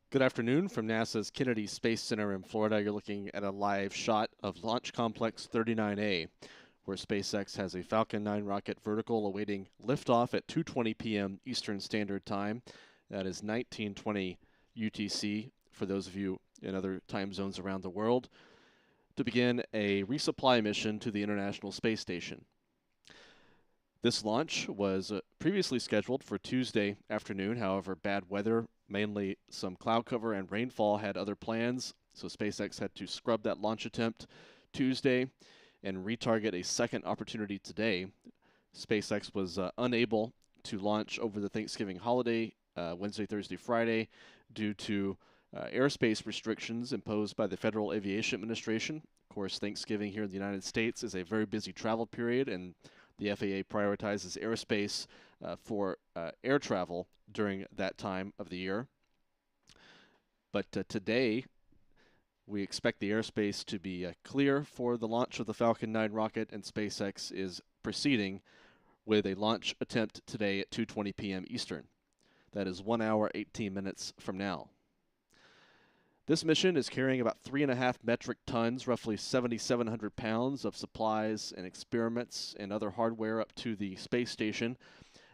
Good afternoon from NASA's Kennedy Space Center in Florida. You're looking at a live shot of Launch Complex 39A, where SpaceX has a Falcon 9 rocket vertical awaiting liftoff at 2:20 p.m. Eastern Standard Time. That is 1920 UTC for those of you in other time zones around the world, to begin a resupply mission to the International Space Station. This launch was previously scheduled for Tuesday afternoon. However, bad weather, mainly some cloud cover and rainfall, had other plans, so SpaceX had to scrub that launch attempt Tuesday and retarget a second opportunity today. SpaceX was unable to launch over the Thanksgiving holiday, Wednesday, Thursday, Friday, due to airspace restrictions imposed by the Federal Aviation Administration. Of course, Thanksgiving here in the United States is a very busy travel period, and the FAA prioritizes airspace for air travel during that time of the year. But today, we expect the airspace to be clear for the launch of the Falcon 9 rocket, and SpaceX is proceeding with a launch attempt today at 2:20 p.m. Eastern. That is 1 hour, 18 minutes from now. This mission is carrying about 3.5 metric tons, roughly 7,700 pounds of supplies and experiments and other hardware up to the space station.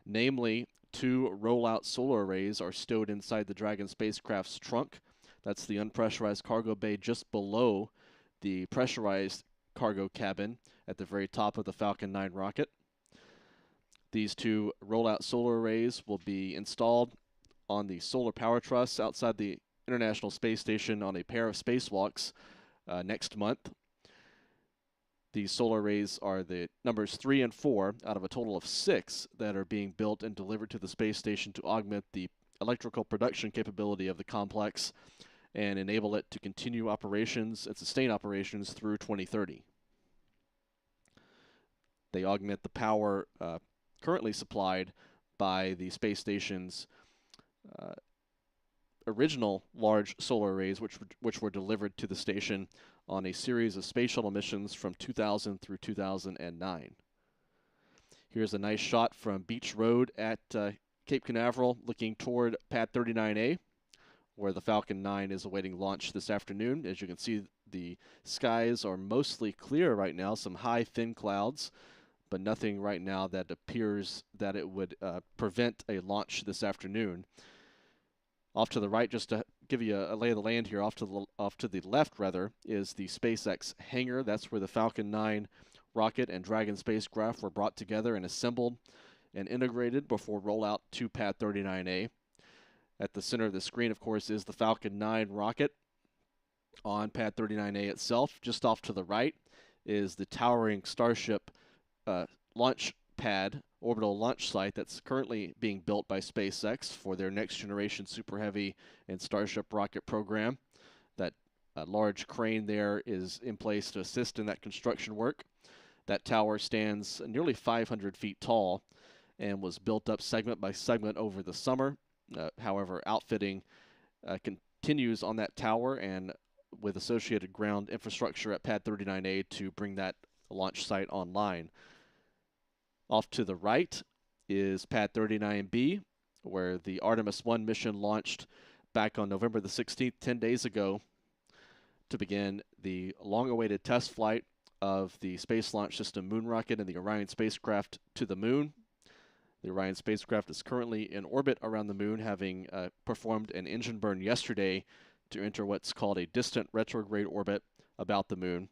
Namely, 2 rollout solar arrays are stowed inside the Dragon spacecraft's trunk. That's the unpressurized cargo bay just below the pressurized cargo cabin at the very top of the Falcon 9 rocket. These 2 rollout solar arrays will be installed on the solar power truss outside the International Space Station on a pair of spacewalks next month. These solar arrays are the numbers 3 and 4 out of a total of 6 that are being built and delivered to the space station to augment the electrical production capability of the complex and enable it to continue operations and sustain operations through 2030. They augment the power currently supplied by the space station's original large solar arrays, which were delivered to the station on a series of space shuttle missions from 2000 through 2009. Here's a nice shot from Beach Road at Cape Canaveral, looking toward Pad 39A, where the Falcon 9 is awaiting launch this afternoon. As you can see, the skies are mostly clear right now, some high thin clouds, but nothing right now that appears that it would prevent a launch this afternoon. Off to the right, just to give you a lay of the land here, off to the left, rather, is the SpaceX hangar. That's where the Falcon 9 rocket and Dragon spacecraft were brought together and assembled and integrated before rollout to Pad 39A. At the center of the screen, of course, is the Falcon 9 rocket on Pad 39A itself. Just off to the right is the towering Starship launch pad orbital launch site that's currently being built by SpaceX for their next generation Super Heavy and Starship rocket program. That large crane there is in place to assist in that construction work. That tower stands nearly 500 feet tall and was built up segment by segment over the summer. However, outfitting continues on that tower and with associated ground infrastructure at Pad 39A to bring that launch site online. Off to the right is Pad 39B, where the Artemis 1 mission launched back on November the 16th, 10 days ago, to begin the long-awaited test flight of the Space Launch System moon rocket and the Orion spacecraft to the moon. The Orion spacecraft is currently in orbit around the moon, having performed an engine burn yesterday to enter what's called a distant retrograde orbit about the moon.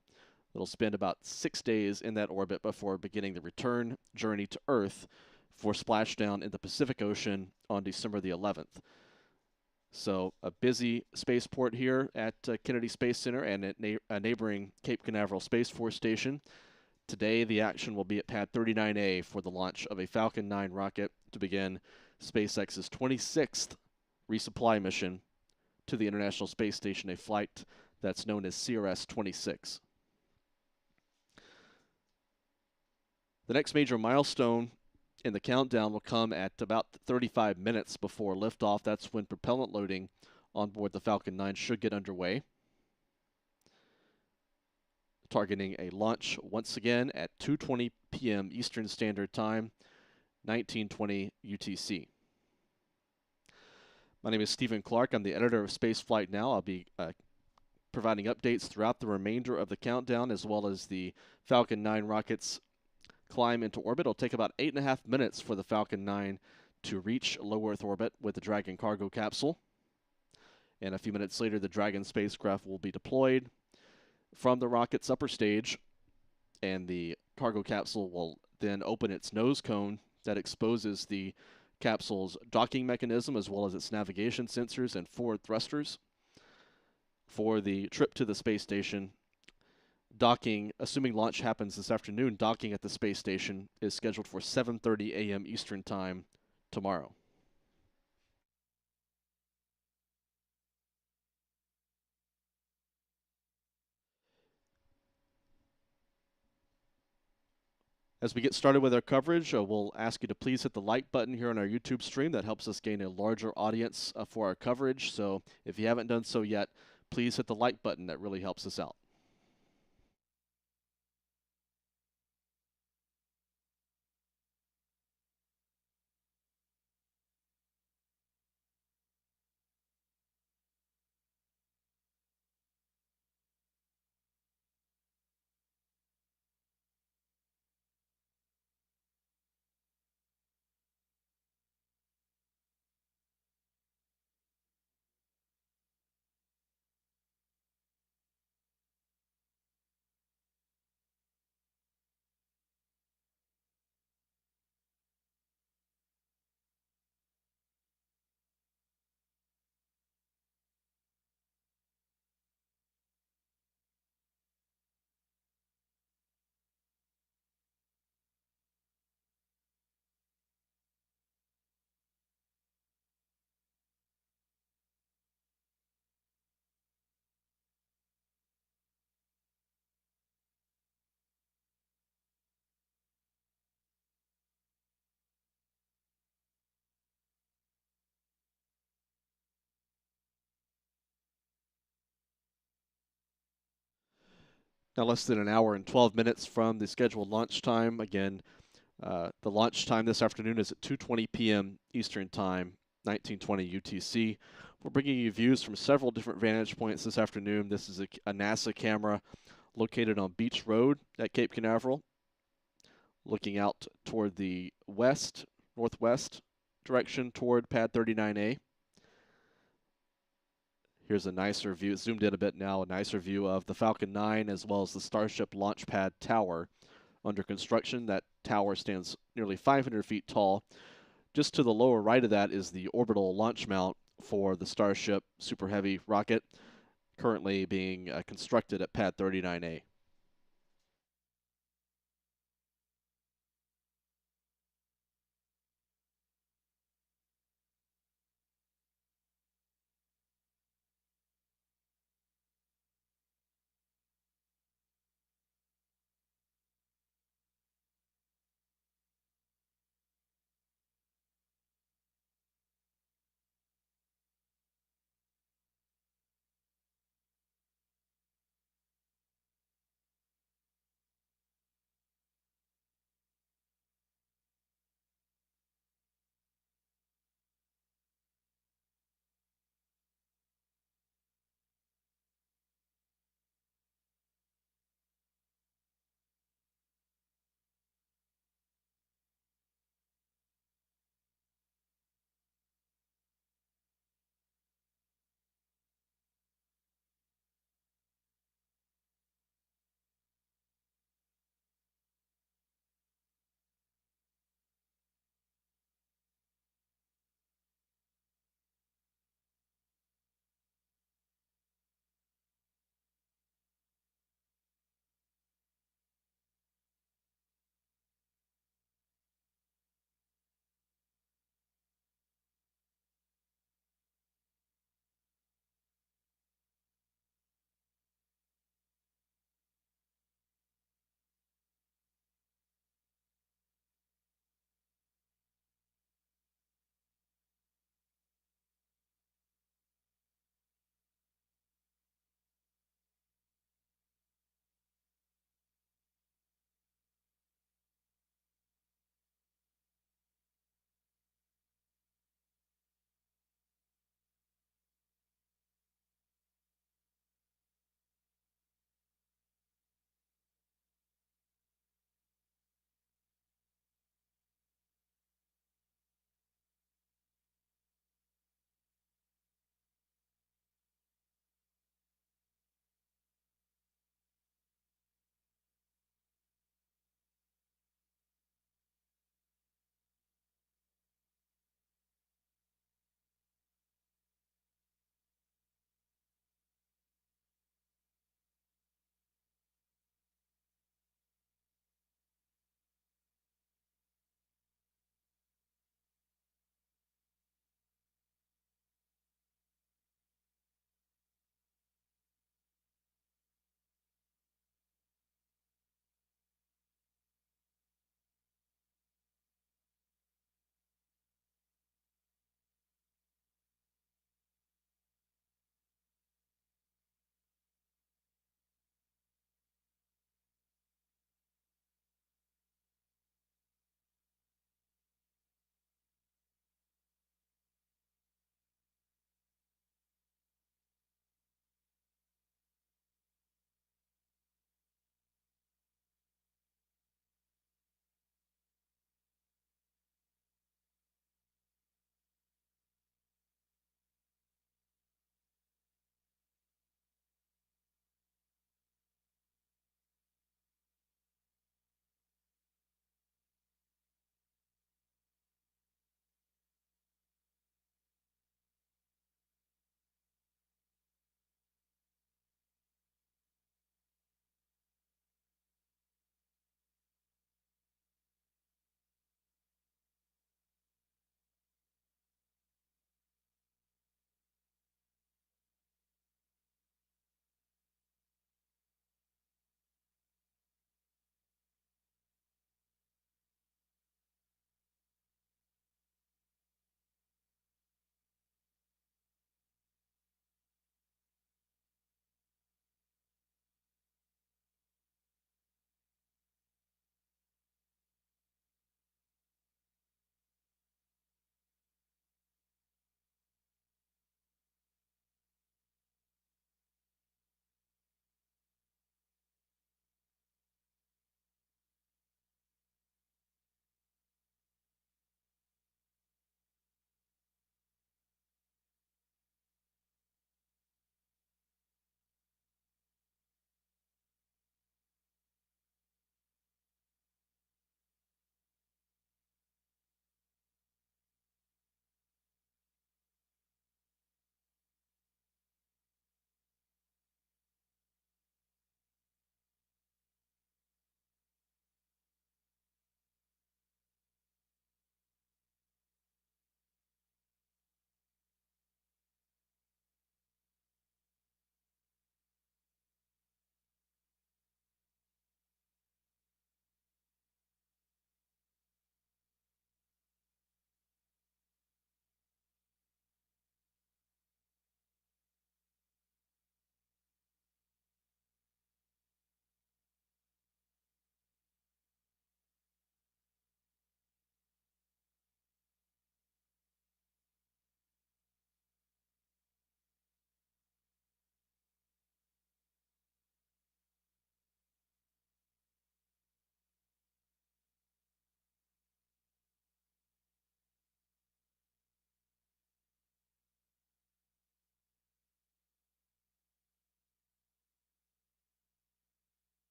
It'll spend about 6 days in that orbit before beginning the return journey to Earth for splashdown in the Pacific Ocean on December the 11th. So a busy spaceport here at Kennedy Space Center and at neighboring Cape Canaveral Space Force Station. Today, the action will be at Pad 39A for the launch of a Falcon 9 rocket to begin SpaceX's 26th resupply mission to the International Space Station, a flight that's known as CRS-26. The next major milestone in the countdown will come at about 35 minutes before liftoff. That's when propellant loading on board the Falcon 9 should get underway. Targeting a launch once again at 2:20 p.m. Eastern Standard Time, 1920 UTC. My name is Stephen Clark. I'm the editor of Spaceflight Now. I'll be providing updates throughout the remainder of the countdown, as well as the Falcon 9 rocket's climb into orbit. It'll take about 8.5 minutes for the Falcon 9 to reach low Earth orbit with the Dragon cargo capsule. And a few minutes later, the Dragon spacecraft will be deployed from the rocket's upper stage, and the cargo capsule will then open its nose cone that exposes the capsule's docking mechanism as well as its navigation sensors and forward thrusters. For the trip to the space station, docking, assuming launch happens this afternoon, docking at the space station is scheduled for 7:30 a.m. Eastern Time tomorrow. As we get started with our coverage, we'll ask you to please hit the like button here on our YouTube stream. That helps us gain a larger audience for our coverage. So if you haven't done so yet, please hit the like button. That really helps us out. Now, less than an hour and 12 minutes from the scheduled launch time. Again, the launch time this afternoon is at 2:20 p.m. Eastern Time, 1920 UTC. We're bringing you views from several different vantage points this afternoon. This is a NASA camera located on Beach Road at Cape Canaveral, looking out toward the west, northwest direction toward Pad 39A. Here's a nicer view, zoomed in a bit now, a nicer view of the Falcon 9 as well as the Starship launch pad tower under construction. That tower stands nearly 500 feet tall. Just to the lower right of that is the orbital launch mount for the Starship Super Heavy rocket, currently being constructed at Pad 39A.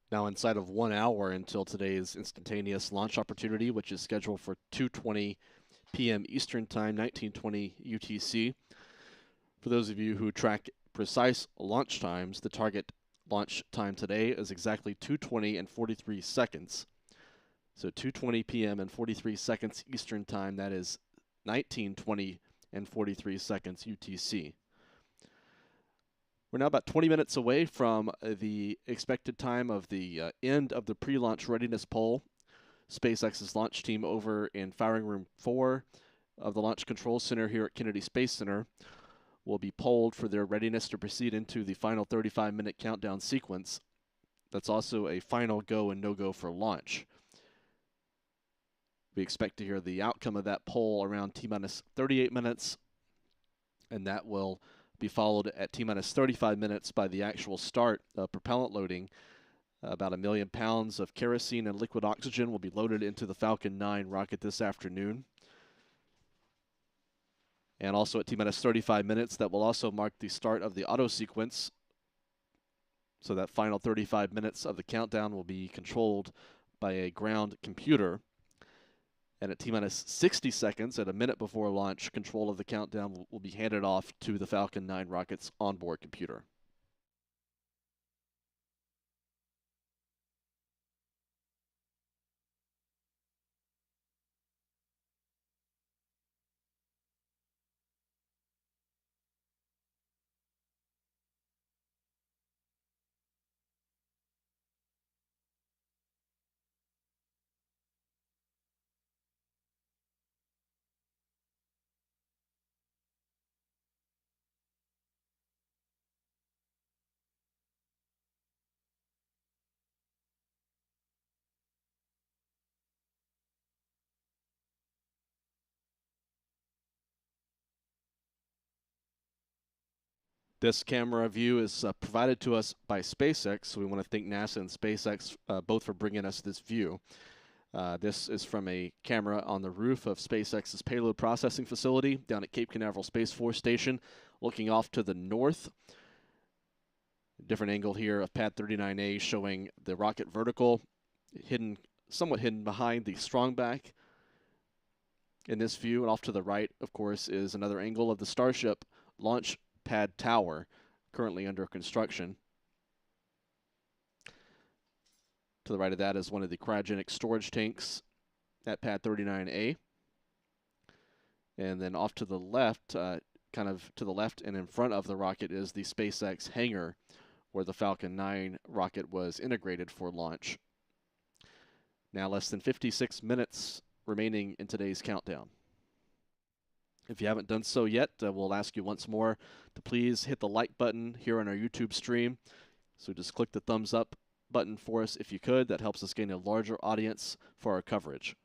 Now, inside of 1 hour until today's instantaneous launch opportunity, which is scheduled for 2:20 p.m. Eastern Time, 1920 UTC. For those of you who track precise launch times, the target launch time today is exactly 2:20 and 43 seconds. So 2:20 p.m. and 43 seconds Eastern Time, that is 19:20 and 43 seconds UTC. We're now about 20 minutes away from the expected time of the end of the pre-launch readiness poll. SpaceX's launch team over in Firing Room 4 of the Launch Control Center here at Kennedy Space Center will be polled for their readiness to proceed into the final 35-minute countdown sequence. That's also a final go and no-go for launch. We expect to hear the outcome of that poll around T-minus 38 minutes, and that will be followed at T-minus 35 minutes by the actual start of propellant loading. About 1 million pounds of kerosene and liquid oxygen will be loaded into the Falcon 9 rocket this afternoon. And also at T-minus 35 minutes, that will also mark the start of the auto sequence. So that final 35 minutes of the countdown will be controlled by a ground computer. And at T-minus 60 seconds, at a minute before launch, control of the countdown will be handed off to the Falcon 9 rocket's onboard computer. This camera view is provided to us by SpaceX, so we want to thank NASA and SpaceX both for bringing us this view. This is from a camera on the roof of SpaceX's payload processing facility down at Cape Canaveral Space Force Station, looking off to the north. Different angle here of Pad 39A showing the rocket vertical, somewhat hidden behind the strongback in this view. And off to the right, of course, is another angle of the Starship launch pad tower, currently under construction. To the right of that is one of the cryogenic storage tanks at Pad 39A. And then off to the left, kind of to the left and in front of the rocket, is the SpaceX hangar where the Falcon 9 rocket was integrated for launch. Now less than 56 minutes remaining in today's countdown. If you haven't done so yet, we'll ask you once more to please hit the like button here on our YouTube stream. So just click the thumbs up button for us if you could. That helps us gain a larger audience for our coverage.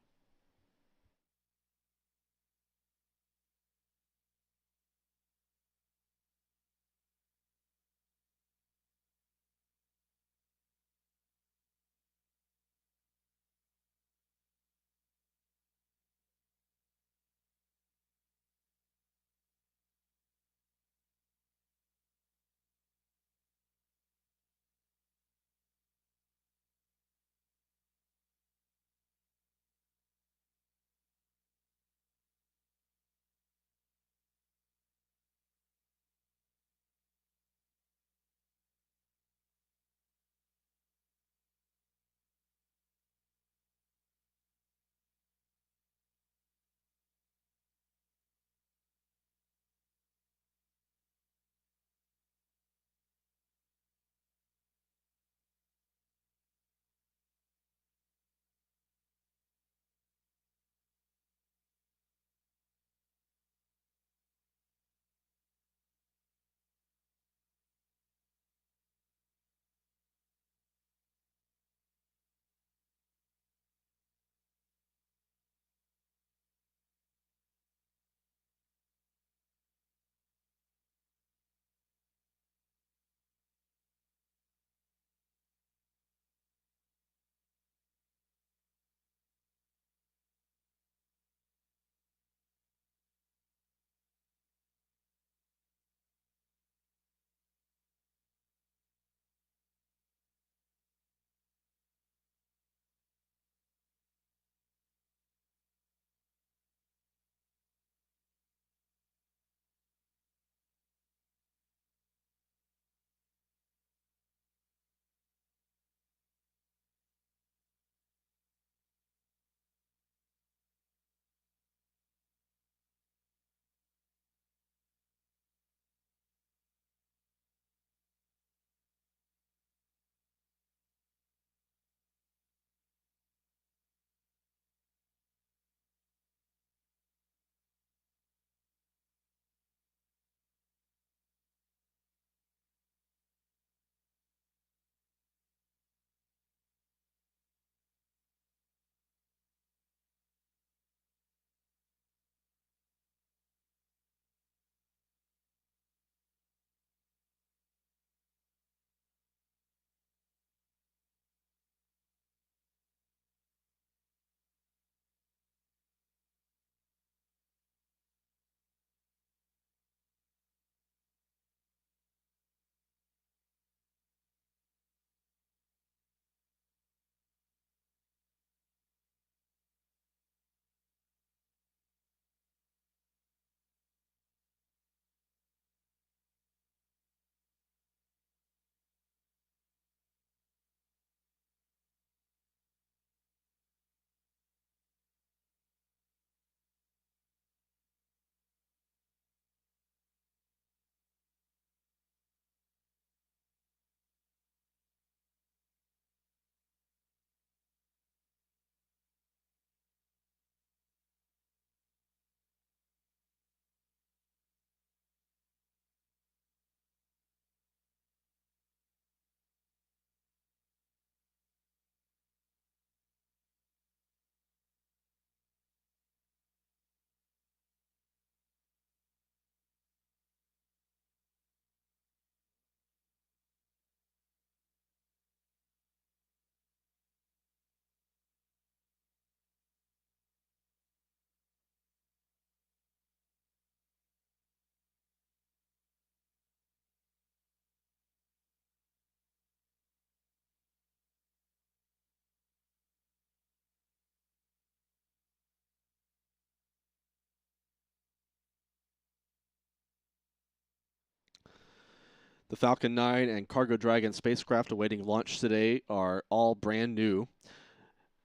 The Falcon 9 and Cargo Dragon spacecraft awaiting launch today are all brand new.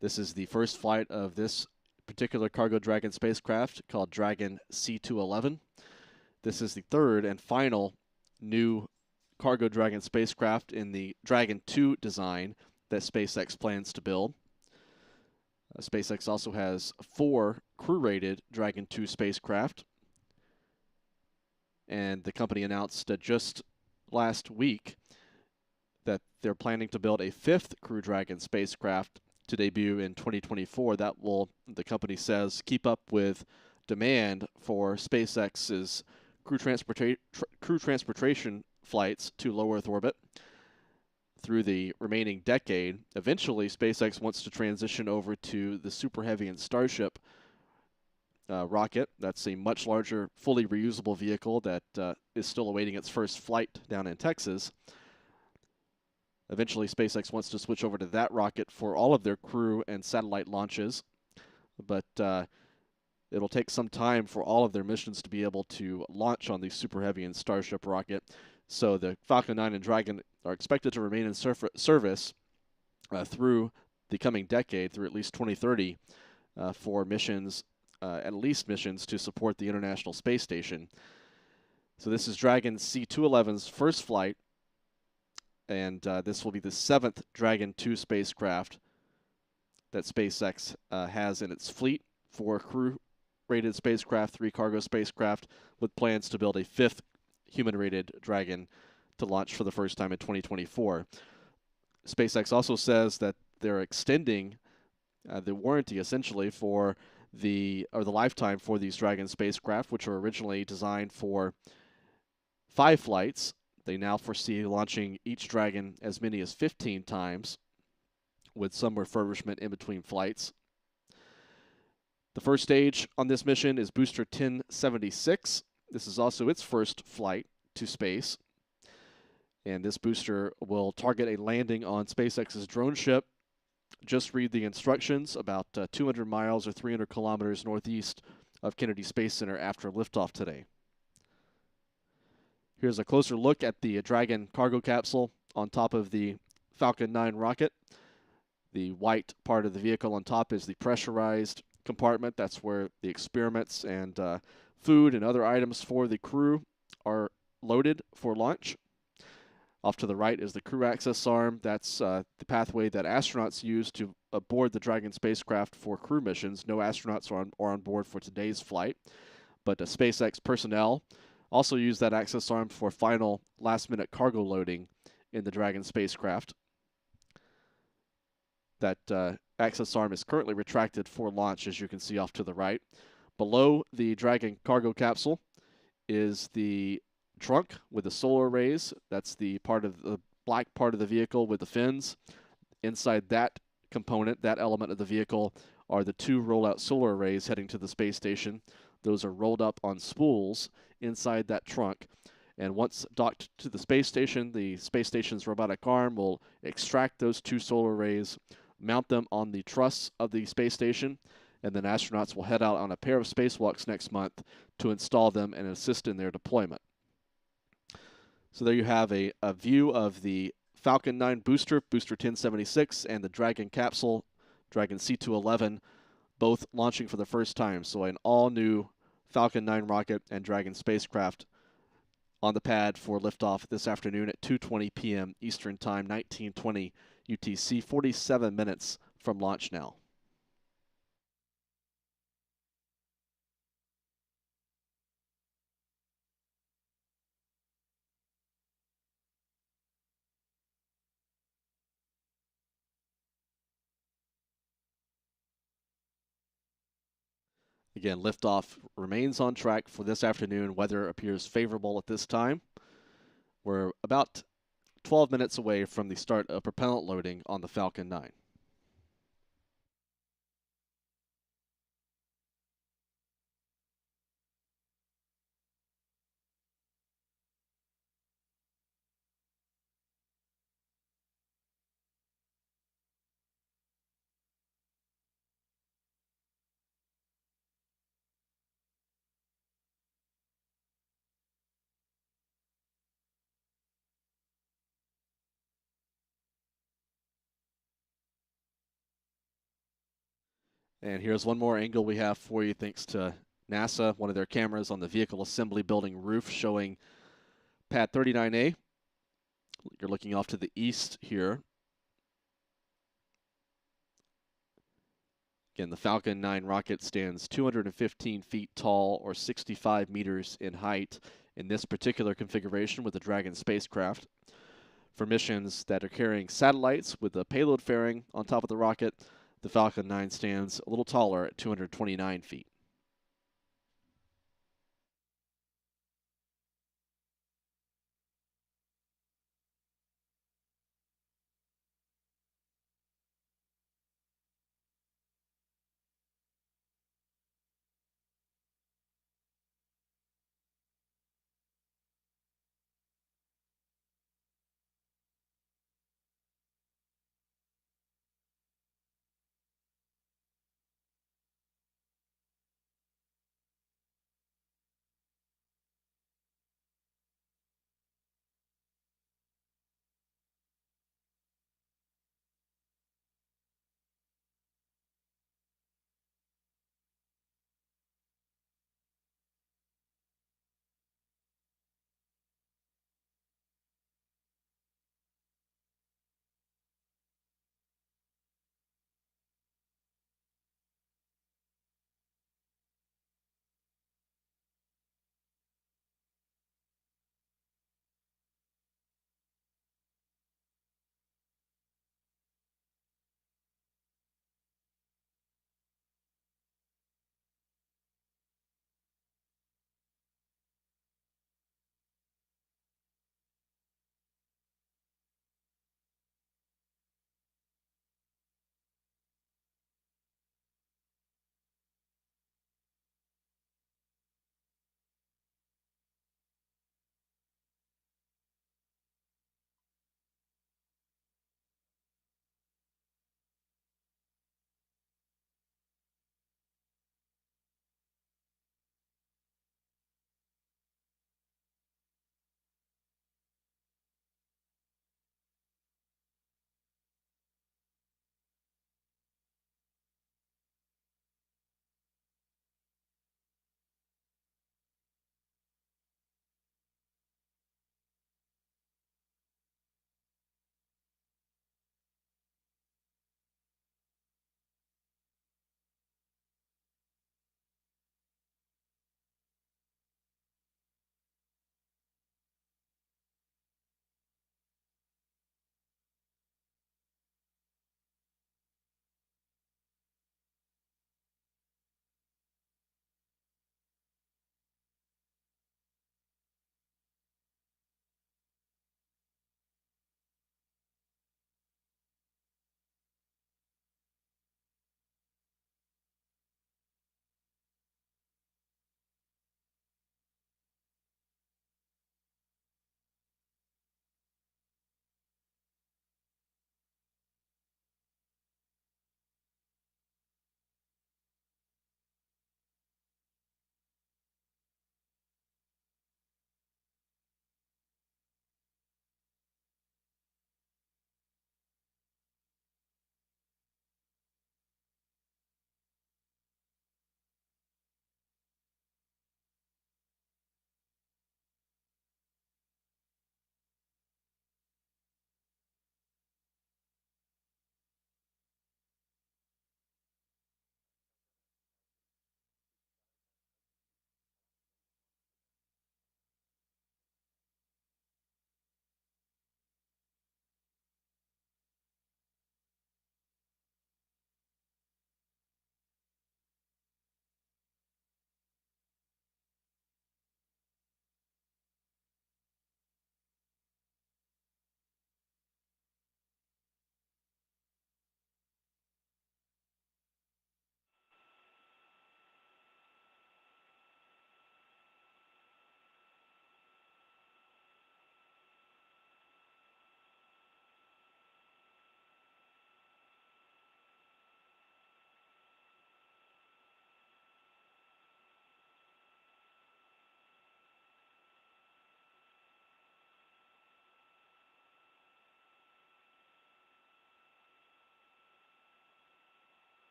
This is the first flight of this particular Cargo Dragon spacecraft called Dragon C211. This is the third and final new Cargo Dragon spacecraft in the Dragon 2 design that SpaceX plans to build. SpaceX also has 4 crew-rated Dragon 2 spacecraft, and the company announced just last week that they're planning to build a 5th Crew Dragon spacecraft to debut in 2024 that will, the company says, keep up with demand for SpaceX's crew transportation flights to low Earth orbit through the remaining decade. Eventually, SpaceX wants to transition over to the Super Heavy and Starship rocket. That's a much larger, fully reusable vehicle that is still awaiting its first flight down in Texas. Eventually, SpaceX wants to switch over to that rocket for all of their crew and satellite launches, but it'll take some time for all of their missions to be able to launch on the Super Heavy and Starship rocket. So the Falcon 9 and Dragon are expected to remain in service through the coming decade, through at least 2030, for missions, at least missions to support the International Space Station. So this is Dragon C211's first flight, and this will be the 7th Dragon 2 spacecraft that SpaceX has in its fleet. 4 crew-rated spacecraft, 3 cargo spacecraft, with plans to build a 5th human-rated Dragon to launch for the first time in 2024. SpaceX also says that they're extending the warranty essentially for the lifetime for these Dragon spacecraft, which were originally designed for 5 flights. They now foresee launching each Dragon as many as 15 times, with some refurbishment in between flights. The first stage on this mission is Booster 1076. This is also its first flight to space. And this booster will target a landing on SpaceX's drone ship. Just read the instructions, about 200 miles or 300 kilometers northeast of Kennedy Space Center after liftoff today. Here's a closer look at the Dragon cargo capsule on top of the Falcon 9 rocket. The white part of the vehicle on top is the pressurized compartment. That's where the experiments and food and other items for the crew are loaded for launch. Off to the right is the crew access arm. That's the pathway that astronauts use to board the Dragon spacecraft for crew missions. No astronauts are on board for today's flight, but SpaceX personnel also use that access arm for final last-minute cargo loading in the Dragon spacecraft. That access arm is currently retracted for launch, as you can see off to the right. Below the Dragon cargo capsule is the trunk with the solar arrays. That's the part of the black part of the vehicle with the fins. Inside that component, that element of the vehicle, are the 2 rollout solar arrays heading to the space station. Those are rolled up on spools inside that trunk. And once docked to the space station's robotic arm will extract those 2 solar arrays, mount them on the truss of the space station, and then astronauts will head out on a pair of spacewalks next month to install them and assist in their deployment. So there you have a view of the Falcon 9 booster, Booster 1076, and the Dragon capsule, Dragon C211, both launching for the first time. So an all-new Falcon 9 rocket and Dragon spacecraft on the pad for liftoff this afternoon at 2:20 p.m. Eastern Time, 1920 UTC, 47 minutes from launch now. Again, liftoff remains on track for this afternoon. Weather appears favorable at this time. We're about 12 minutes away from the start of propellant loading on the Falcon 9. And here's one more angle we have for you thanks to NASA, one of their cameras on the vehicle assembly building roof showing pad 39A. You're looking off to the east here. Again, the Falcon 9 rocket stands 215 feet tall or 65 meters in height in this particular configuration with the Dragon spacecraft. For missions that are carrying satellites with the payload fairing on top of the rocket, the Falcon 9 stands a little taller at 229 feet.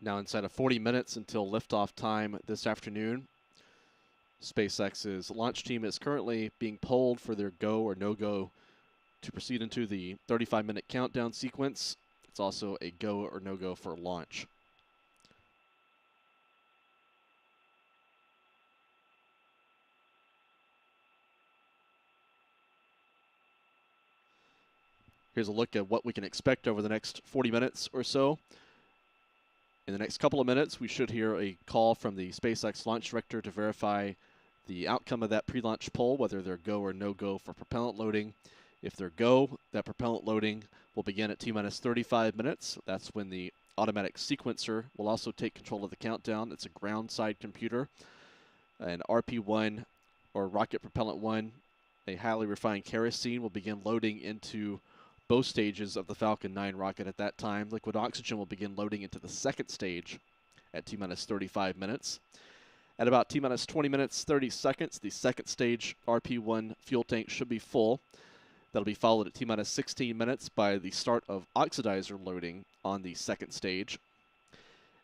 Now inside of 40 minutes until liftoff time this afternoon, SpaceX's launch team is currently being polled for their go or no-go to proceed into the 35-minute countdown sequence. It's also a go or no-go for launch. Here's a look at what we can expect over the next 40 minutes or so. In the next couple of minutes, we should hear a call from the SpaceX launch director to verify the outcome of that pre-launch poll, whether they're go or no-go for propellant loading. If they're go, that propellant loading will begin at T-minus 35 minutes. That's when the automatic sequencer will also take control of the countdown. It's a ground-side computer. An RP-1, or rocket propellant 1, a highly refined kerosene, will begin loading into both stages of the Falcon 9 rocket at that time. Liquid oxygen will begin loading into the second stage at T-minus 35 minutes. At about T-minus 20 minutes, 30 seconds, the second stage RP-1 fuel tank should be full. That'll be followed at T-minus 16 minutes by the start of oxidizer loading on the second stage.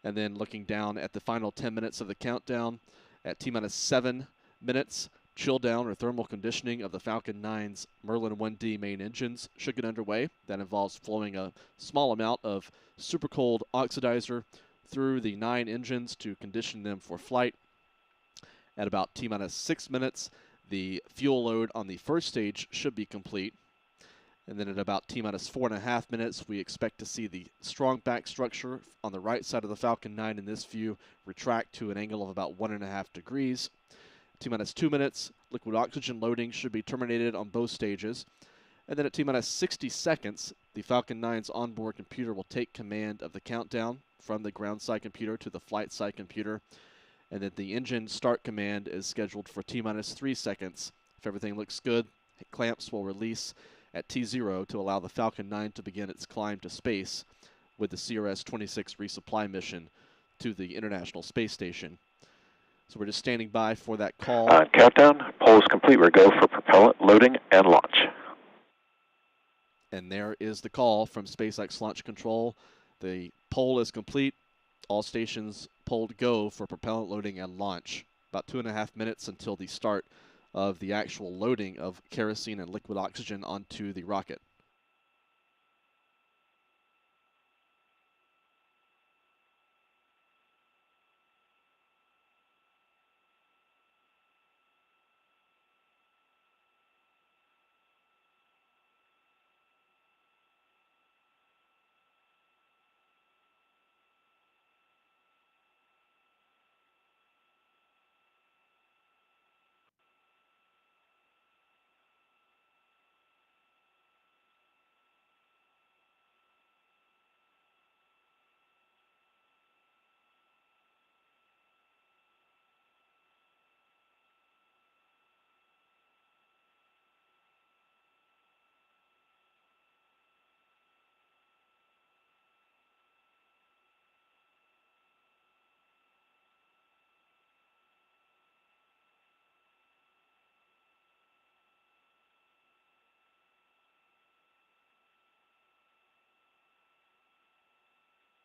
And then looking down at the final 10 minutes of the countdown, at T-minus 7 minutes, chill down or thermal conditioning of the Falcon 9's Merlin 1D main engines should get underway. That involves flowing a small amount of super cold oxidizer through the 9 engines to condition them for flight. At about T-minus 6 minutes, the fuel load on the first stage should be complete. And then at about T-minus 4.5 minutes, we expect to see the strong back structure on the right side of the Falcon 9 in this view retract to an angle of about 1.5 degrees. T-minus 2 minutes, liquid oxygen loading should be terminated on both stages. And then at T-minus 60 seconds, the Falcon 9's onboard computer will take command of the countdown from the ground side computer to the flight side computer. And then the engine start command is scheduled for T-minus 3 seconds. If everything looks good, clamps will release at T0 to allow the Falcon 9 to begin its climb to space with the CRS-26 resupply mission to the International Space Station. So we're just standing by for that call. Countdown, poll is complete. We're go for propellant loading and launch. And there is the call from SpaceX Launch Control. The poll is complete. All stations polled go for propellant loading and launch. About 2.5 minutes until the start of the actual loading of kerosene and liquid oxygen onto the rocket.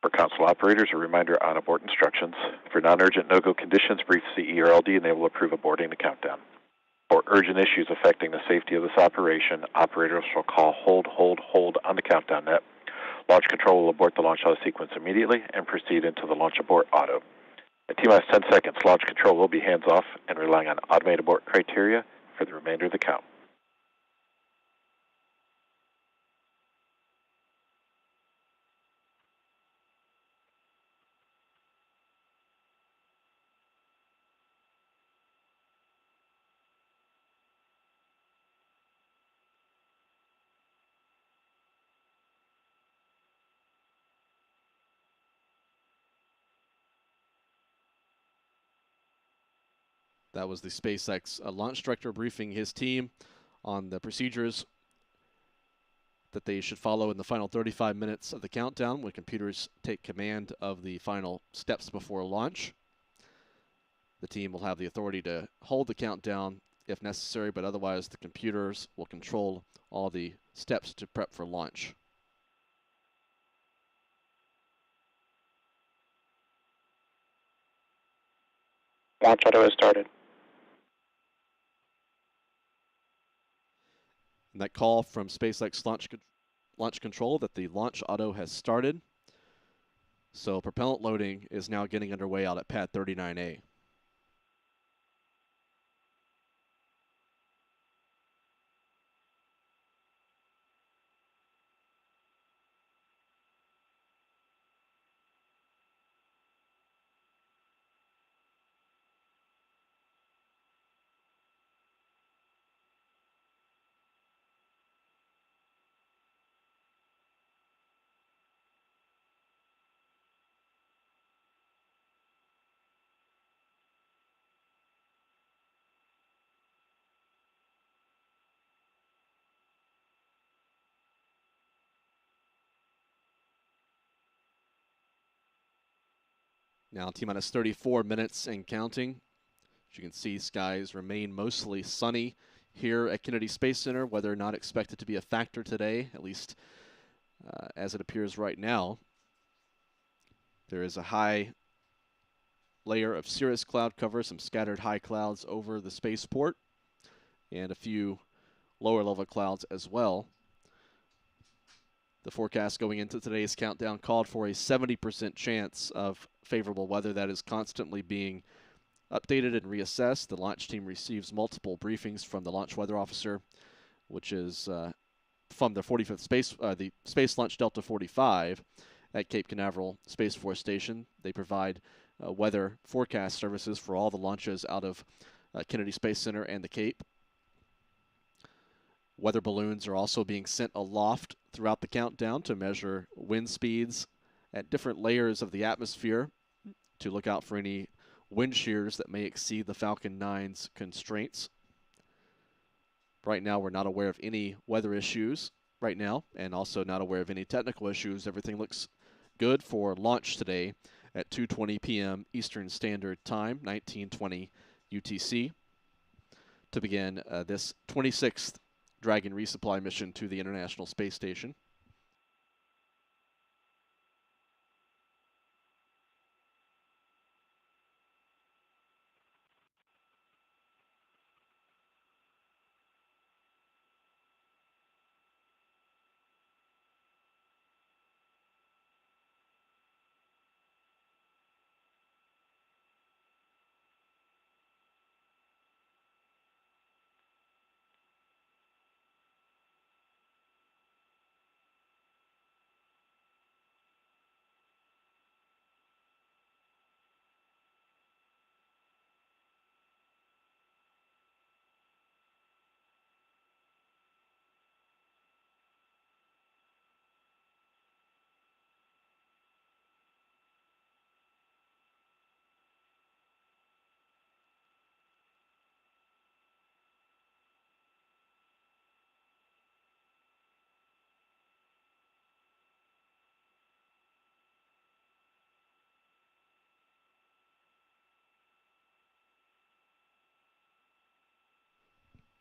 For console operators, a reminder on abort instructions. For non-urgent no-go conditions, brief CERLD and they will approve aborting the countdown. For urgent issues affecting the safety of this operation, operators shall call hold on the countdown net. Launch control will abort the launch auto sequence immediately and proceed into the launch abort auto. At T-minus 10 seconds, launch control will be hands-off and relying on automated abort criteria for the remainder of the count. That was the SpaceX launch director briefing his team on the procedures that they should follow in the final 35 minutes of the countdown when computers take command of the final steps before launch. The team will have the authority to hold the countdown if necessary, but otherwise the computers will control all the steps to prep for launch. Launch auto has started. And that call from SpaceX launch control that the launch auto has started. So propellant loading is now getting underway out at pad 39A. Now T-minus 34 minutes and counting. As you can see, skies remain mostly sunny here at Kennedy Space Center. Weather not expected to be a factor today, at least as it appears right now. There is a high layer of cirrus cloud cover, some scattered high clouds over the spaceport, and a few lower level clouds as well. The forecast going into today's countdown called for a 70% chance of favorable weather that is constantly being updated and reassessed. The launch team receives multiple briefings from the launch weather officer, which is from the 45th the Space Launch Delta 45 at Cape Canaveral Space Force Station. They provide weather forecast services for all the launches out of Kennedy Space Center and the Cape. Weather balloons are also being sent aloft throughout the countdown to measure wind speeds at different layers of the atmosphere to look out for any wind shears that may exceed the Falcon 9's constraints. Right now, we're not aware of any weather issues right now, and also not aware of any technical issues. Everything looks good for launch today at 2:20 p.m. Eastern Standard Time, 1920 UTC, to begin this 26th Dragon resupply mission to the International Space Station.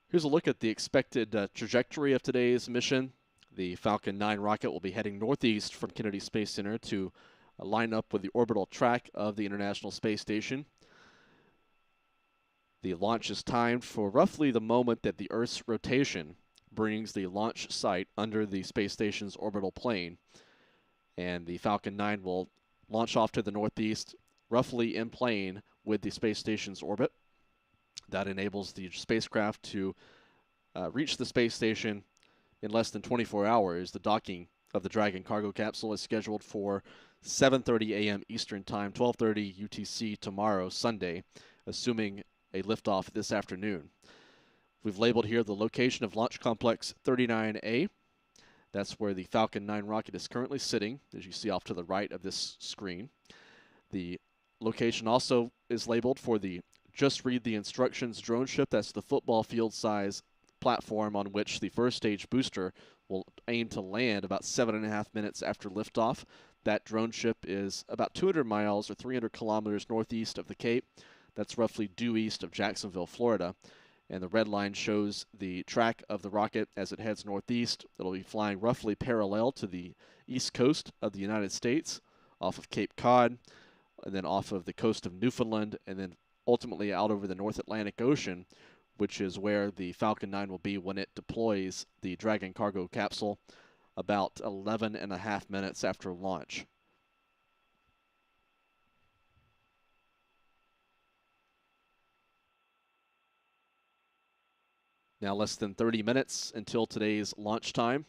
Here's a look at the expected trajectory of today's mission. The Falcon 9 rocket will be heading northeast from Kennedy Space Center to line up with the orbital track of the International Space Station. The launch is timed for roughly the moment that the Earth's rotation brings the launch site under the space station's orbital plane. And the Falcon 9 will launch off to the northeast, roughly in plane with the space station's orbit. That enables the spacecraft to reach the space station in less than 24 hours. The docking of the Dragon cargo capsule is scheduled for 7:30 a.m. Eastern Time, 12:30 UTC tomorrow, Sunday, assuming a liftoff this afternoon. We've labeled here the location of Launch Complex 39A. That's where the Falcon 9 rocket is currently sitting, as you see off to the right of this screen. The location also is labeled for the Just Read the Instructions drone ship. That's the football field size platform on which the first stage booster will aim to land about 7.5 minutes after liftoff. That drone ship is about 200 miles or 300 kilometers northeast of the Cape. That's roughly due east of Jacksonville, Florida. And the red line shows the track of the rocket as it heads northeast. It'll be flying roughly parallel to the east coast of the United States, off of Cape Cod, and then off of the coast of Newfoundland, and then ultimately out over the North Atlantic Ocean, which is where the Falcon 9 will be when it deploys the Dragon cargo capsule about 11.5 minutes after launch. Now less than 30 minutes until today's launch time.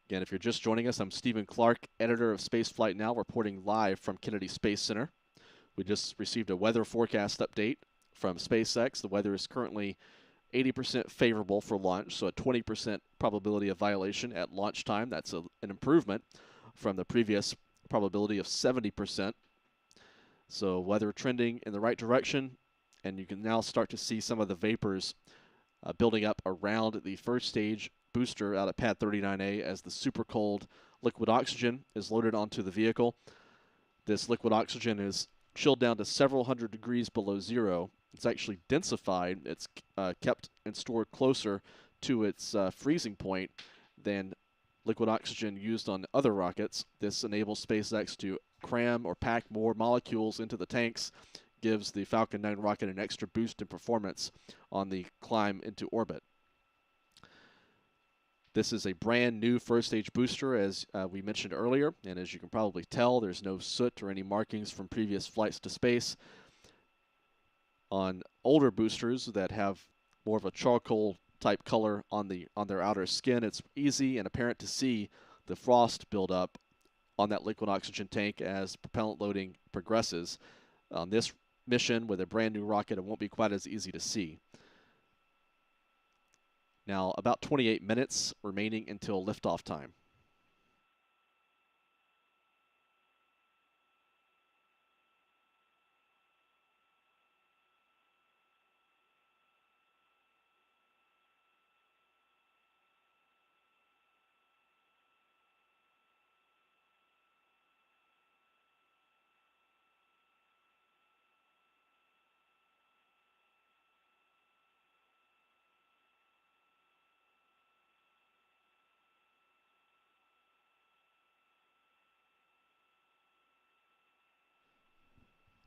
Again, if you're just joining us, I'm Stephen Clark, editor of Spaceflight Now, reporting live from Kennedy Space Center. We just received a weather forecast update from SpaceX. The weather is currently 80% favorable for launch, so a 20% probability of violation at launch time. That's an improvement from the previous probability of 70%. So weather trending in the right direction, and you can now start to see some of the vapors building up around the first stage booster out at pad 39A as the super cold liquid oxygen is loaded onto the vehicle. This liquid oxygen is chilled down to several hundred degrees below zero. It's actually densified. It's kept and stored closer to its freezing point than liquid oxygen used on other rockets. This enables SpaceX to cram or pack more molecules into the tanks, gives the Falcon 9 rocket an extra boost in performance on the climb into orbit. This is a brand new first stage booster, as we mentioned earlier, and as you can probably tell, there's no soot or any markings from previous flights to space. On older boosters that have more of a charcoal type color on their outer skin, it's easy and apparent to see the frost build up on that liquid oxygen tank as propellant loading progresses. On this mission with a brand new rocket, it won't be quite as easy to see. Now, about 28 minutes remaining until liftoff time.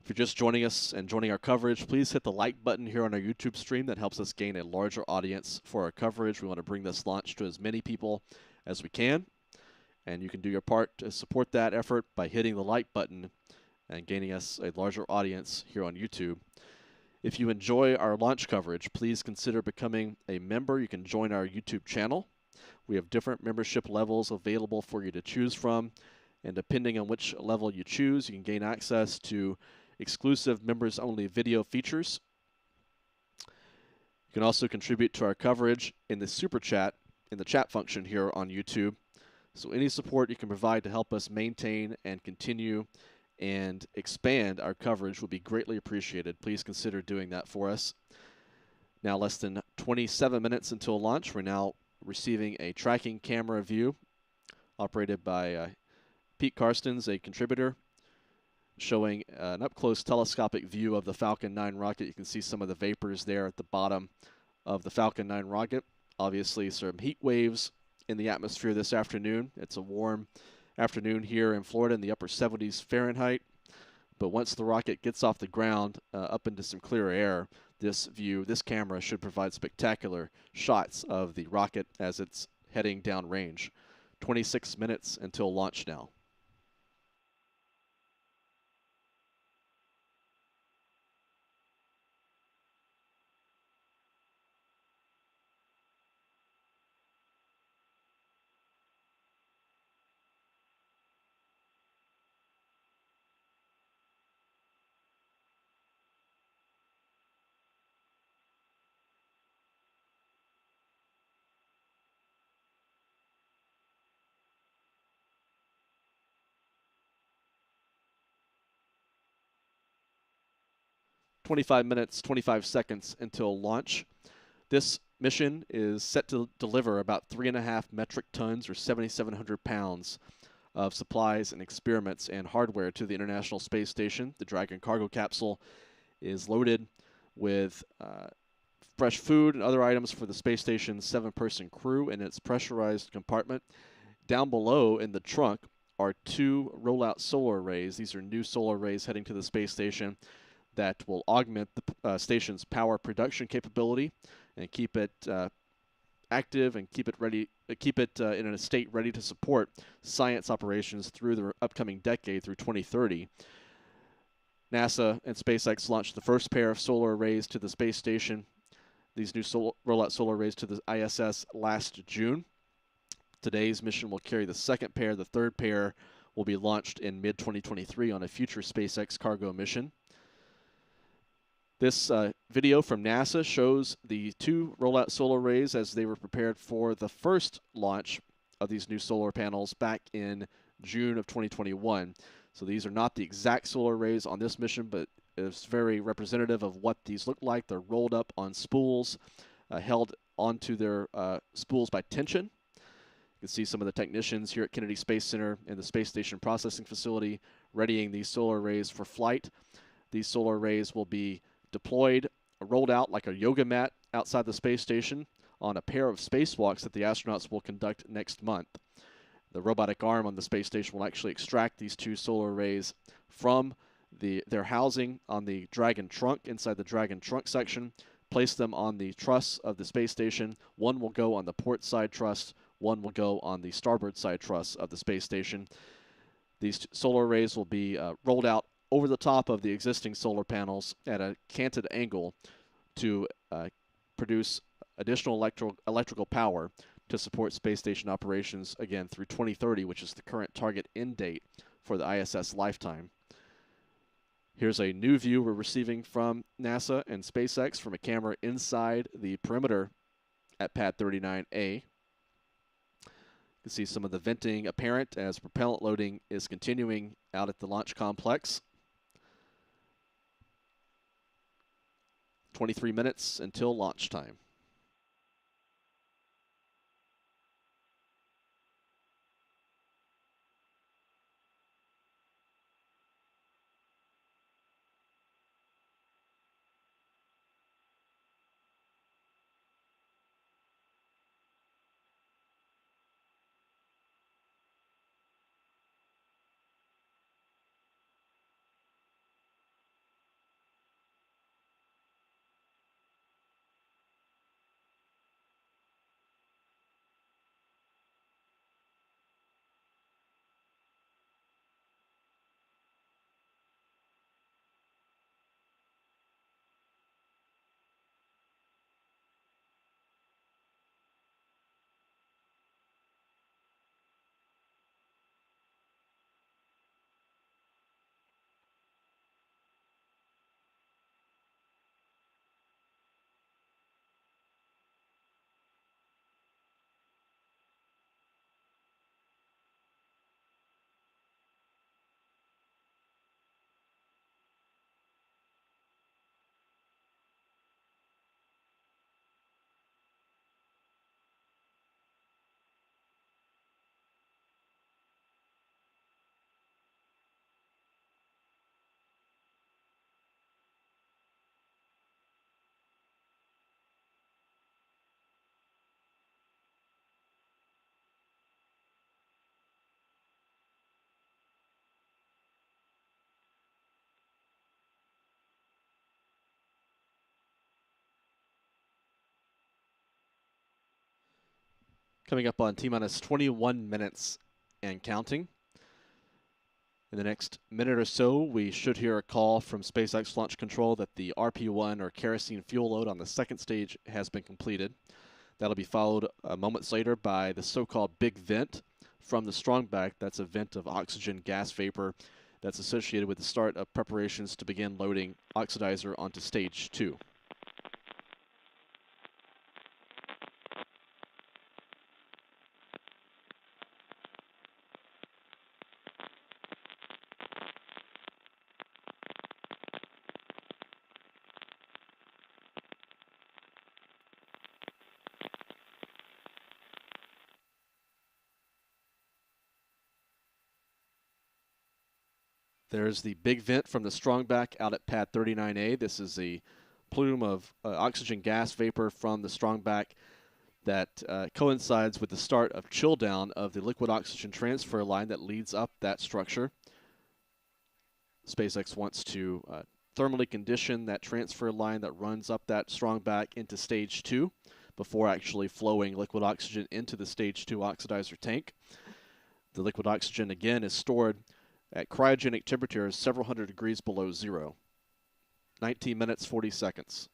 If you're just joining us and joining our coverage, please hit the like button here on our YouTube stream. That helps us gain a larger audience for our coverage. We want to bring this launch to as many people as we can, and you can do your part to support that effort by hitting the like button and gaining us a larger audience here on YouTube. If you enjoy our launch coverage, please consider becoming a member. You can join our YouTube channel. We have different membership levels available for you to choose from, and depending on which level you choose, you can gain access to exclusive members-only video features. You can also contribute to our coverage in the super chat, in the chat function here on YouTube. So any support you can provide to help us maintain and continue and expand our coverage will be greatly appreciated. Please consider doing that for us. Now less than 27 minutes until launch. We're now receiving a tracking camera view operated by Pete Karstens, a contributor, showing an up-close telescopic view of the Falcon 9 rocket. You can see some of the vapors there at the bottom of the Falcon 9 rocket. Obviously, some heat waves in the atmosphere this afternoon. It's a warm afternoon here in Florida in the upper 70s Fahrenheit. But once the rocket gets off the ground up into some clearer air, this camera should provide spectacular shots of the rocket as it's heading downrange. 26 minutes until launch now. "25 minutes, 25 seconds until launch. This mission is set to deliver about 3.5 metric tons or 7,700 pounds of supplies and experiments and hardware to the International Space Station. The Dragon cargo capsule is loaded with fresh food and other items for the space station's 7-person crew in its pressurized compartment. Down below in the trunk are 2 rollout solar arrays. These are new solar arrays heading to the space station that will augment the station's power production capability and keep it active and keep it ready, in a state ready to support science operations through the upcoming decade through 2030. NASA and SpaceX launched the first pair of solar arrays to the space station. These new rollout solar arrays to the ISS last June. Today's mission will carry the second pair. The third pair will be launched in mid-2023 on a future SpaceX cargo mission. This video from NASA shows the two rollout solar arrays as they were prepared for the first launch of these new solar panels back in June of 2021. So these are not the exact solar arrays on this mission, but it's very representative of what these look like. They're rolled up on spools, held onto their spools by tension. You can see some of the technicians here at Kennedy Space Center and the Space Station Processing Facility readying these solar arrays for flight. These solar arrays will be deployed, rolled out like a yoga mat outside the space station on a pair of spacewalks that the astronauts will conduct next month. The robotic arm on the space station will actually extract these two solar arrays from their housing on the Dragon trunk, inside the Dragon trunk section, place them on the truss of the space station. One will go on the port side truss, one will go on the starboard side truss of the space station. These solar arrays will be rolled out over the top of the existing solar panels at a canted angle to produce additional electrical power to support space station operations, again, through 2030, which is the current target end date for the ISS lifetime. Here's a new view we're receiving from NASA and SpaceX from a camera inside the perimeter at Pad 39A. You can see some of the venting apparent as propellant loading is continuing out at the launch complex. 23 minutes until launch time. Coming up on T-minus 21 minutes and counting. In the next minute or so, we should hear a call from SpaceX Launch Control that the RP-1 or kerosene fuel load on the second stage has been completed. That'll be followed moments later by the so-called big vent from the strongback. That's a vent of oxygen gas vapor that's associated with the start of preparations to begin loading oxidizer onto stage 2. There's the big vent from the strongback out at Pad 39A. This is a plume of oxygen gas vapor from the strongback that coincides with the start of chill down of the liquid oxygen transfer line that leads up that structure. SpaceX wants to thermally condition that transfer line that runs up that strong back into stage 2 before actually flowing liquid oxygen into the stage 2 oxidizer tank. The liquid oxygen, again, is stored at cryogenic temperatures several hundred degrees below zero. 19 minutes, 40 seconds.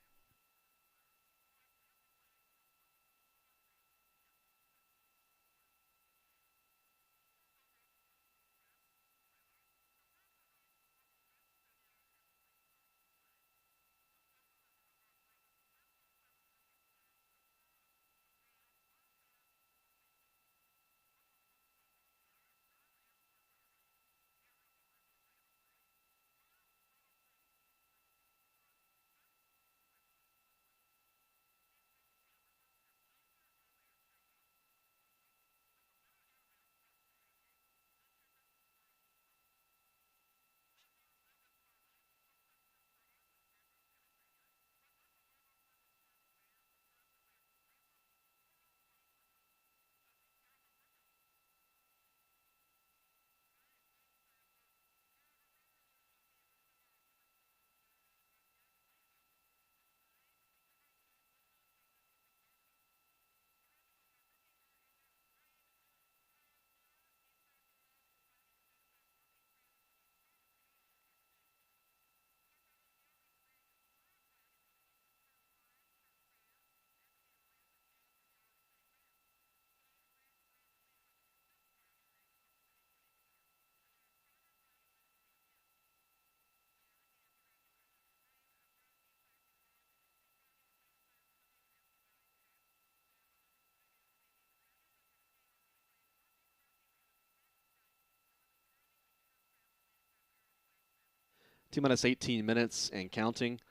T-minus 18 minutes and counting.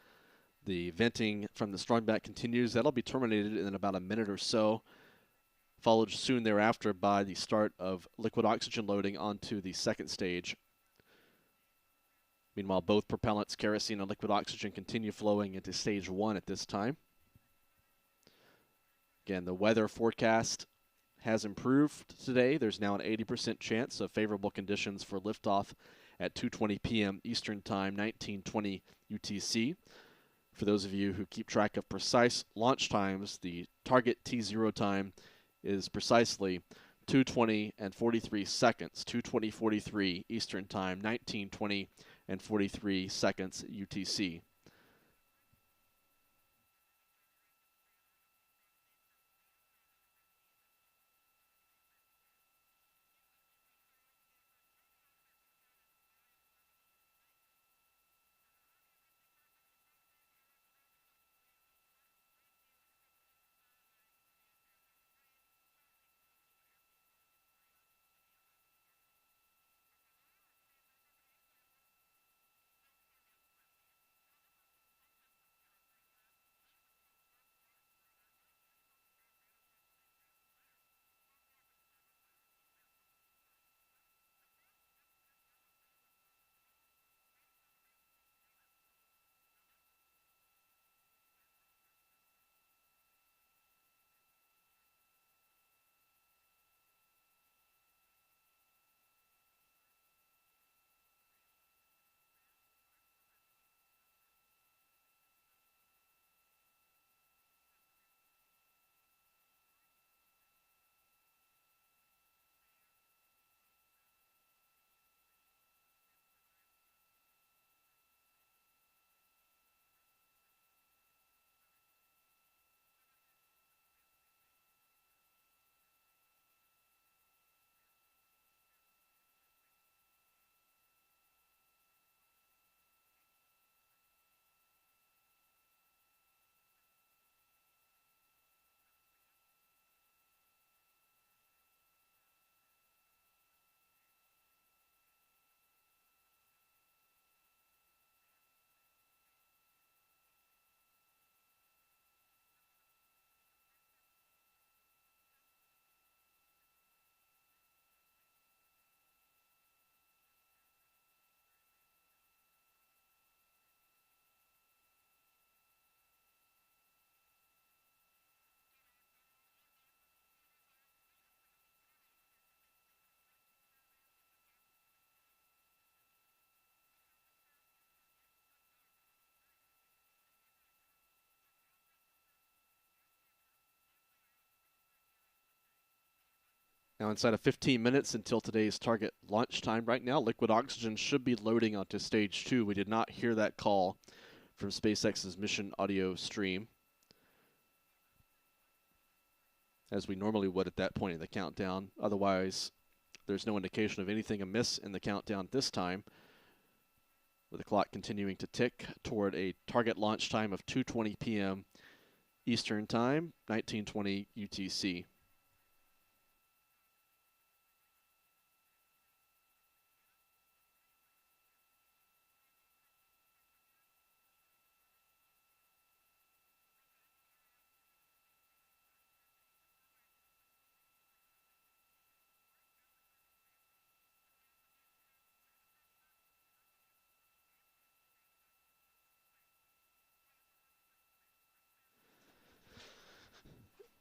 The venting from the strong back continues. That'll be terminated in about a minute or so, followed soon thereafter by the start of liquid oxygen loading onto the second stage. Meanwhile, both propellants, kerosene and liquid oxygen, continue flowing into stage 1 at this time. Again, the weather forecast has improved today. There's now an 80% chance of favorable conditions for liftoff at 2:20 p.m. Eastern Time, 1920 UTC. For those of you who keep track of precise launch times, the target T0 time is precisely 2:20 and 43 seconds, 2:20:43 Eastern Time, 19:20 and 43 seconds UTC. Now, inside of 15 minutes until today's target launch time right now, liquid oxygen should be loading onto stage 2. We did not hear that call from SpaceX's mission audio stream, as we normally would at that point in the countdown. Otherwise, there's no indication of anything amiss in the countdown this time, with the clock continuing to tick toward a target launch time of 2:20 p.m. Eastern Time, 1920 UTC.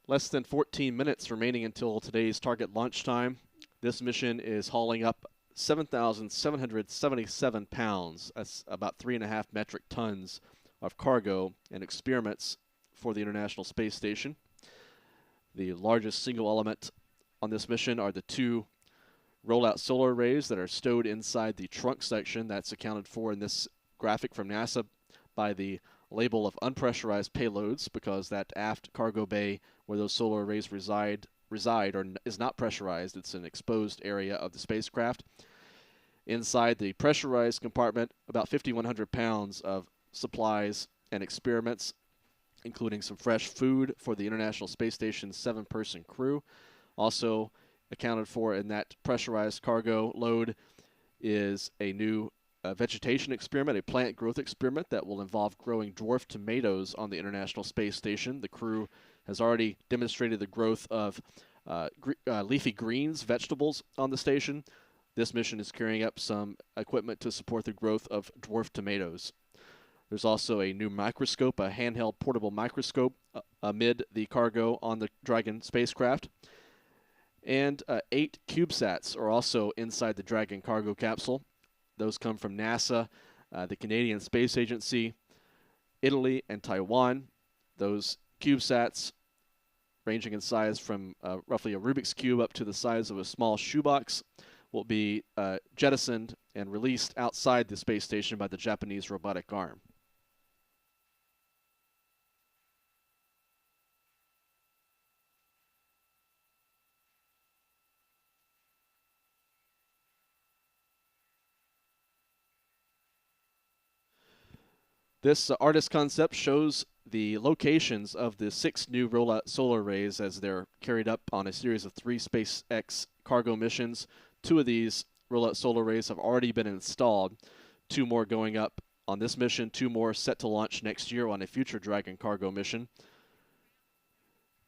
Less than 14 minutes remaining until today's target launch time. This mission is hauling up 7,777 pounds. That's about 3.5 metric tons of cargo and experiments for the International Space Station. The largest single element on this mission are the 2 rollout solar arrays that are stowed inside the trunk section. That's accounted for in this graphic from NASA by the label of unpressurized payloads, because that aft cargo bay where those solar arrays reside or is not pressurized. It's an exposed area of the spacecraft. Inside the pressurized compartment, about 5,100 pounds of supplies and experiments, including some fresh food for the International Space Station's 7-person crew. Also accounted for in that pressurized cargo load is a new vegetation experiment, a plant growth experiment that will involve growing dwarf tomatoes on the International Space Station. The crew has already demonstrated the growth of leafy greens, vegetables on the station. This mission is carrying up some equipment to support the growth of dwarf tomatoes. There's also a new microscope, a handheld portable microscope amid the cargo on the Dragon spacecraft. And 8 CubeSats are also inside the Dragon cargo capsule. Those come from NASA, the Canadian Space Agency, Italy, and Taiwan. Those CubeSats, ranging in size from roughly a Rubik's Cube up to the size of a small shoebox, will be jettisoned and released outside the space station by the Japanese robotic arm. This artist concept shows the locations of the 6 new rollout solar arrays as they're carried up on a series of 3 SpaceX cargo missions. 2 of these rollout solar arrays have already been installed, 2 more going up on this mission, 2 more set to launch next year on a future Dragon cargo mission.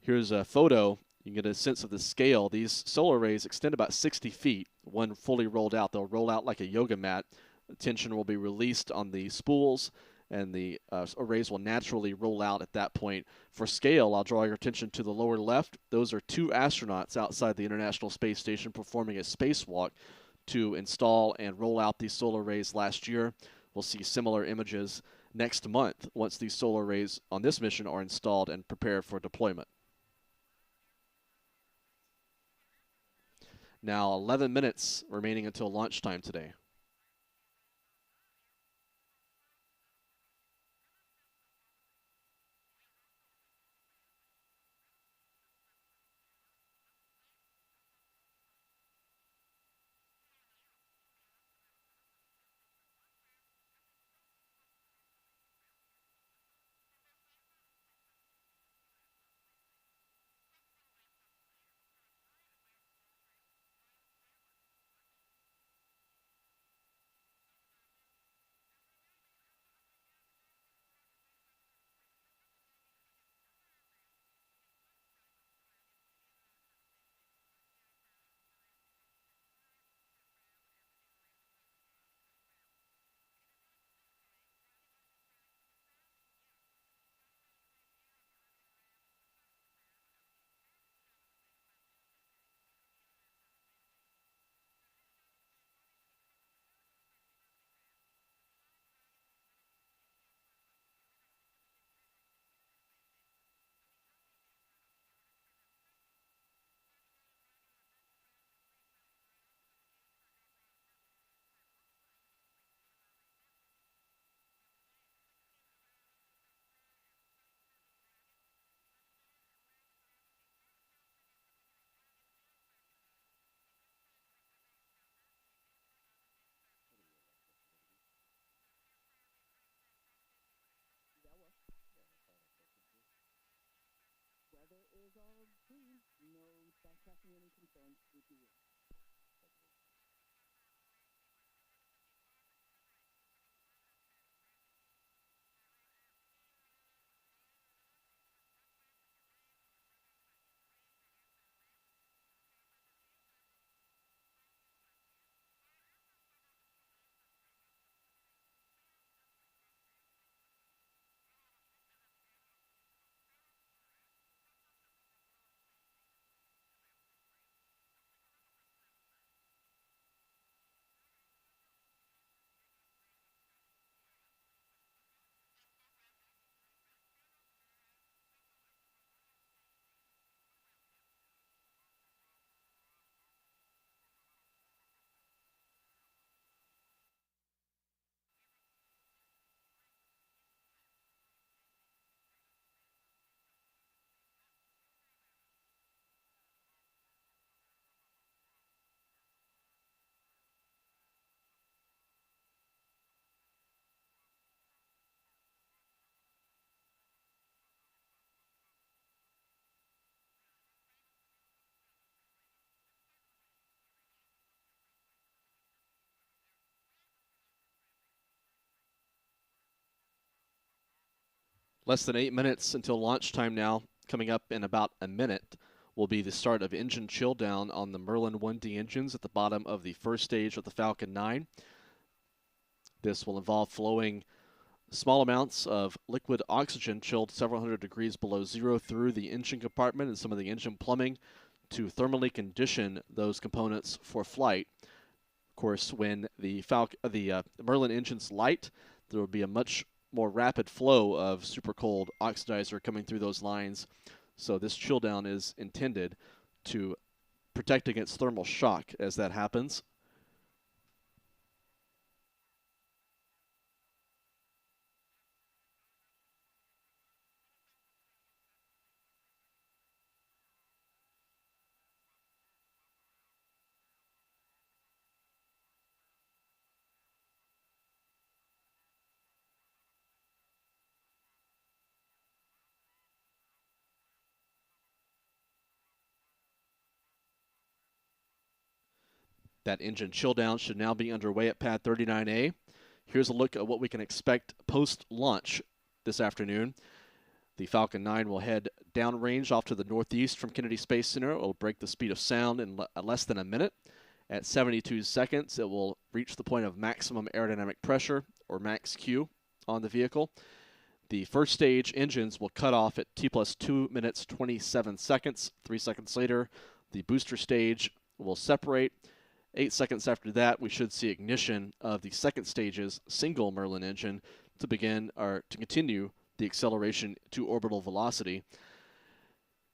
Here's a photo. You can get a sense of the scale. These solar arrays extend about 60 feet when fully rolled out. They'll roll out like a yoga mat. The tension will be released on the spools, and the arrays will naturally roll out at that point. For scale, I'll draw your attention to the lower left. Those are 2 astronauts outside the International Space Station performing a spacewalk to install and roll out these solar arrays last year. We'll see similar images next month once these solar arrays on this mission are installed and prepared for deployment. Now 11 minutes remaining until launch time today. Less than 8 minutes until launch time now. Coming up in about a minute will be the start of engine chill down on the Merlin 1D engines at the bottom of the first stage of the Falcon 9. This will involve flowing small amounts of liquid oxygen chilled several hundred degrees below zero through the engine compartment and some of the engine plumbing to thermally condition those components for flight. Of course, when the Merlin engines light, there will be a much more rapid flow of super cold oxidizer coming through those lines. So this chill down is intended to protect against thermal shock as that happens. That engine chill down should now be underway at pad 39A. Here's a look at what we can expect post-launch this afternoon. The Falcon 9 will head downrange off to the northeast from Kennedy Space Center. It will break the speed of sound in less than a minute. At 72 seconds, it will reach the point of maximum aerodynamic pressure, or max Q, on the vehicle. The first stage engines will cut off at T plus 2 minutes 27 seconds. 3 seconds later, the booster stage will separate. 8 seconds after that, we should see ignition of the second stage's single Merlin engine to continue the acceleration to orbital velocity.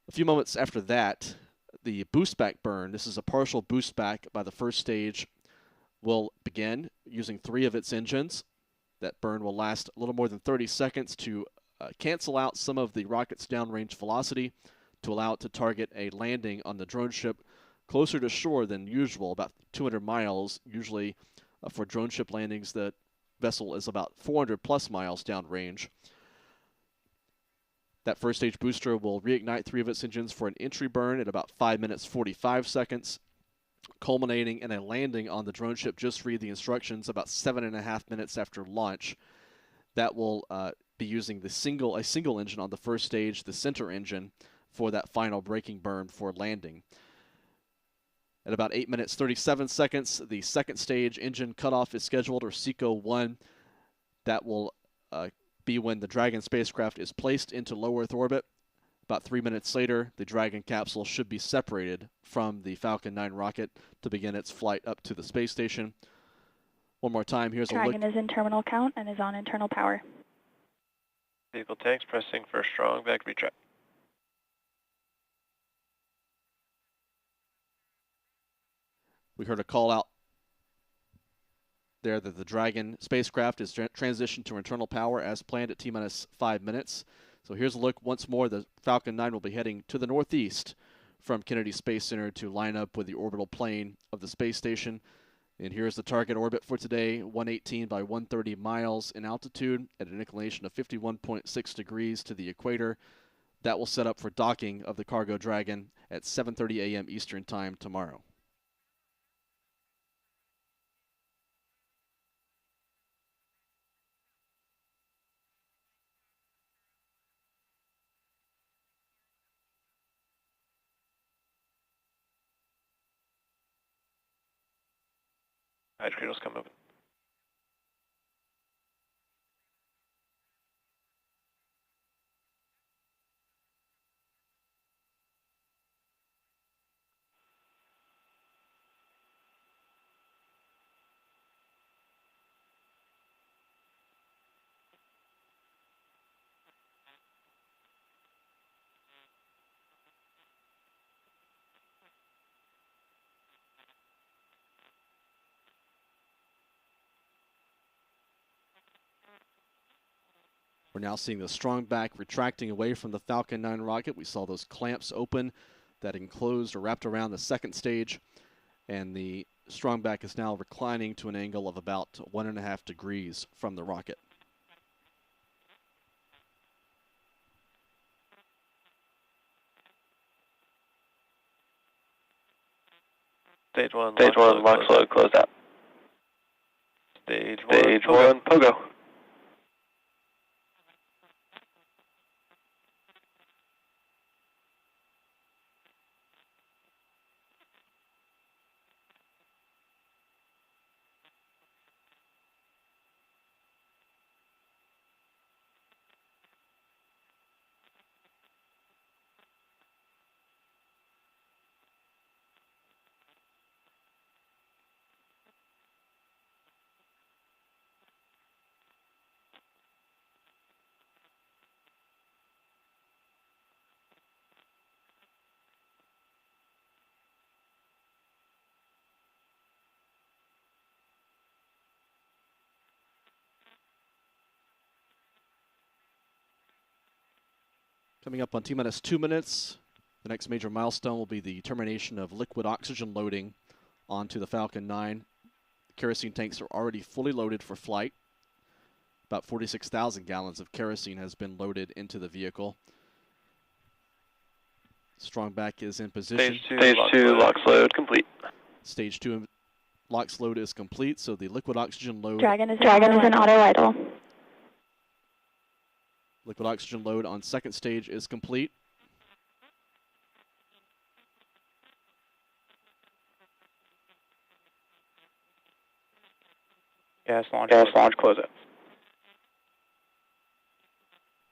A few moments after that, the boost back burn, this is a partial boost back by the first stage, will begin using 3 of its engines. That burn will last a little more than 30 seconds to cancel out some of the rocket's downrange velocity to allow it to target a landing on the drone ship closer to shore than usual, about 200 miles. Usually for drone ship landings, the vessel is about 400 plus miles downrange. That first stage booster will reignite 3 of its engines for an entry burn at about 5 minutes 45 seconds, culminating in a landing on the drone ship. Just read the instructions about 7.5 minutes after launch. That will be using a single engine on the first stage, the center engine, for that final braking burn for landing. At about 8 minutes 37 seconds, the second stage engine cutoff is scheduled, or SECO 1. That will be when the Dragon spacecraft is placed into low Earth orbit. About 3 minutes later, the Dragon capsule should be separated from the Falcon 9 rocket to begin its flight up to the space station. One more time, here's a look. Dragon is in terminal count and is on internal power. Vehicle tanks pressing for strong back retract. We heard a call out there that the Dragon spacecraft is transitioned to internal power as planned at T-minus 5 minutes. So here's a look once more. The Falcon 9 will be heading to the northeast from Kennedy Space Center to line up with the orbital plane of the space station. And here's the target orbit for today, 118 by 130 miles in altitude at an inclination of 51.6 degrees to the equator. That will set up for docking of the Cargo Dragon at 7:30 a.m. Eastern Time tomorrow. Hydro cradles come open. We're now seeing the strong back retracting away from the Falcon 9 rocket. We saw those clamps open that enclosed or wrapped around the second stage, and the strong back is now reclining to an angle of about 1.5 degrees from the rocket. Stage 1, Launch load closed out. Stage 1, Pogo. Coming up on T-minus 2 minutes, the next major milestone will be the termination of liquid oxygen loading onto the Falcon 9. Kerosene tanks are already fully loaded for flight. About 46,000 gallons of kerosene has been loaded into the vehicle. Strong back is in position. Stage 2 LOX load complete. Stage 2 LOX load is complete, so the liquid oxygen load... Dragon is in auto idle. Liquid oxygen load on second stage is complete. Gas launch close it.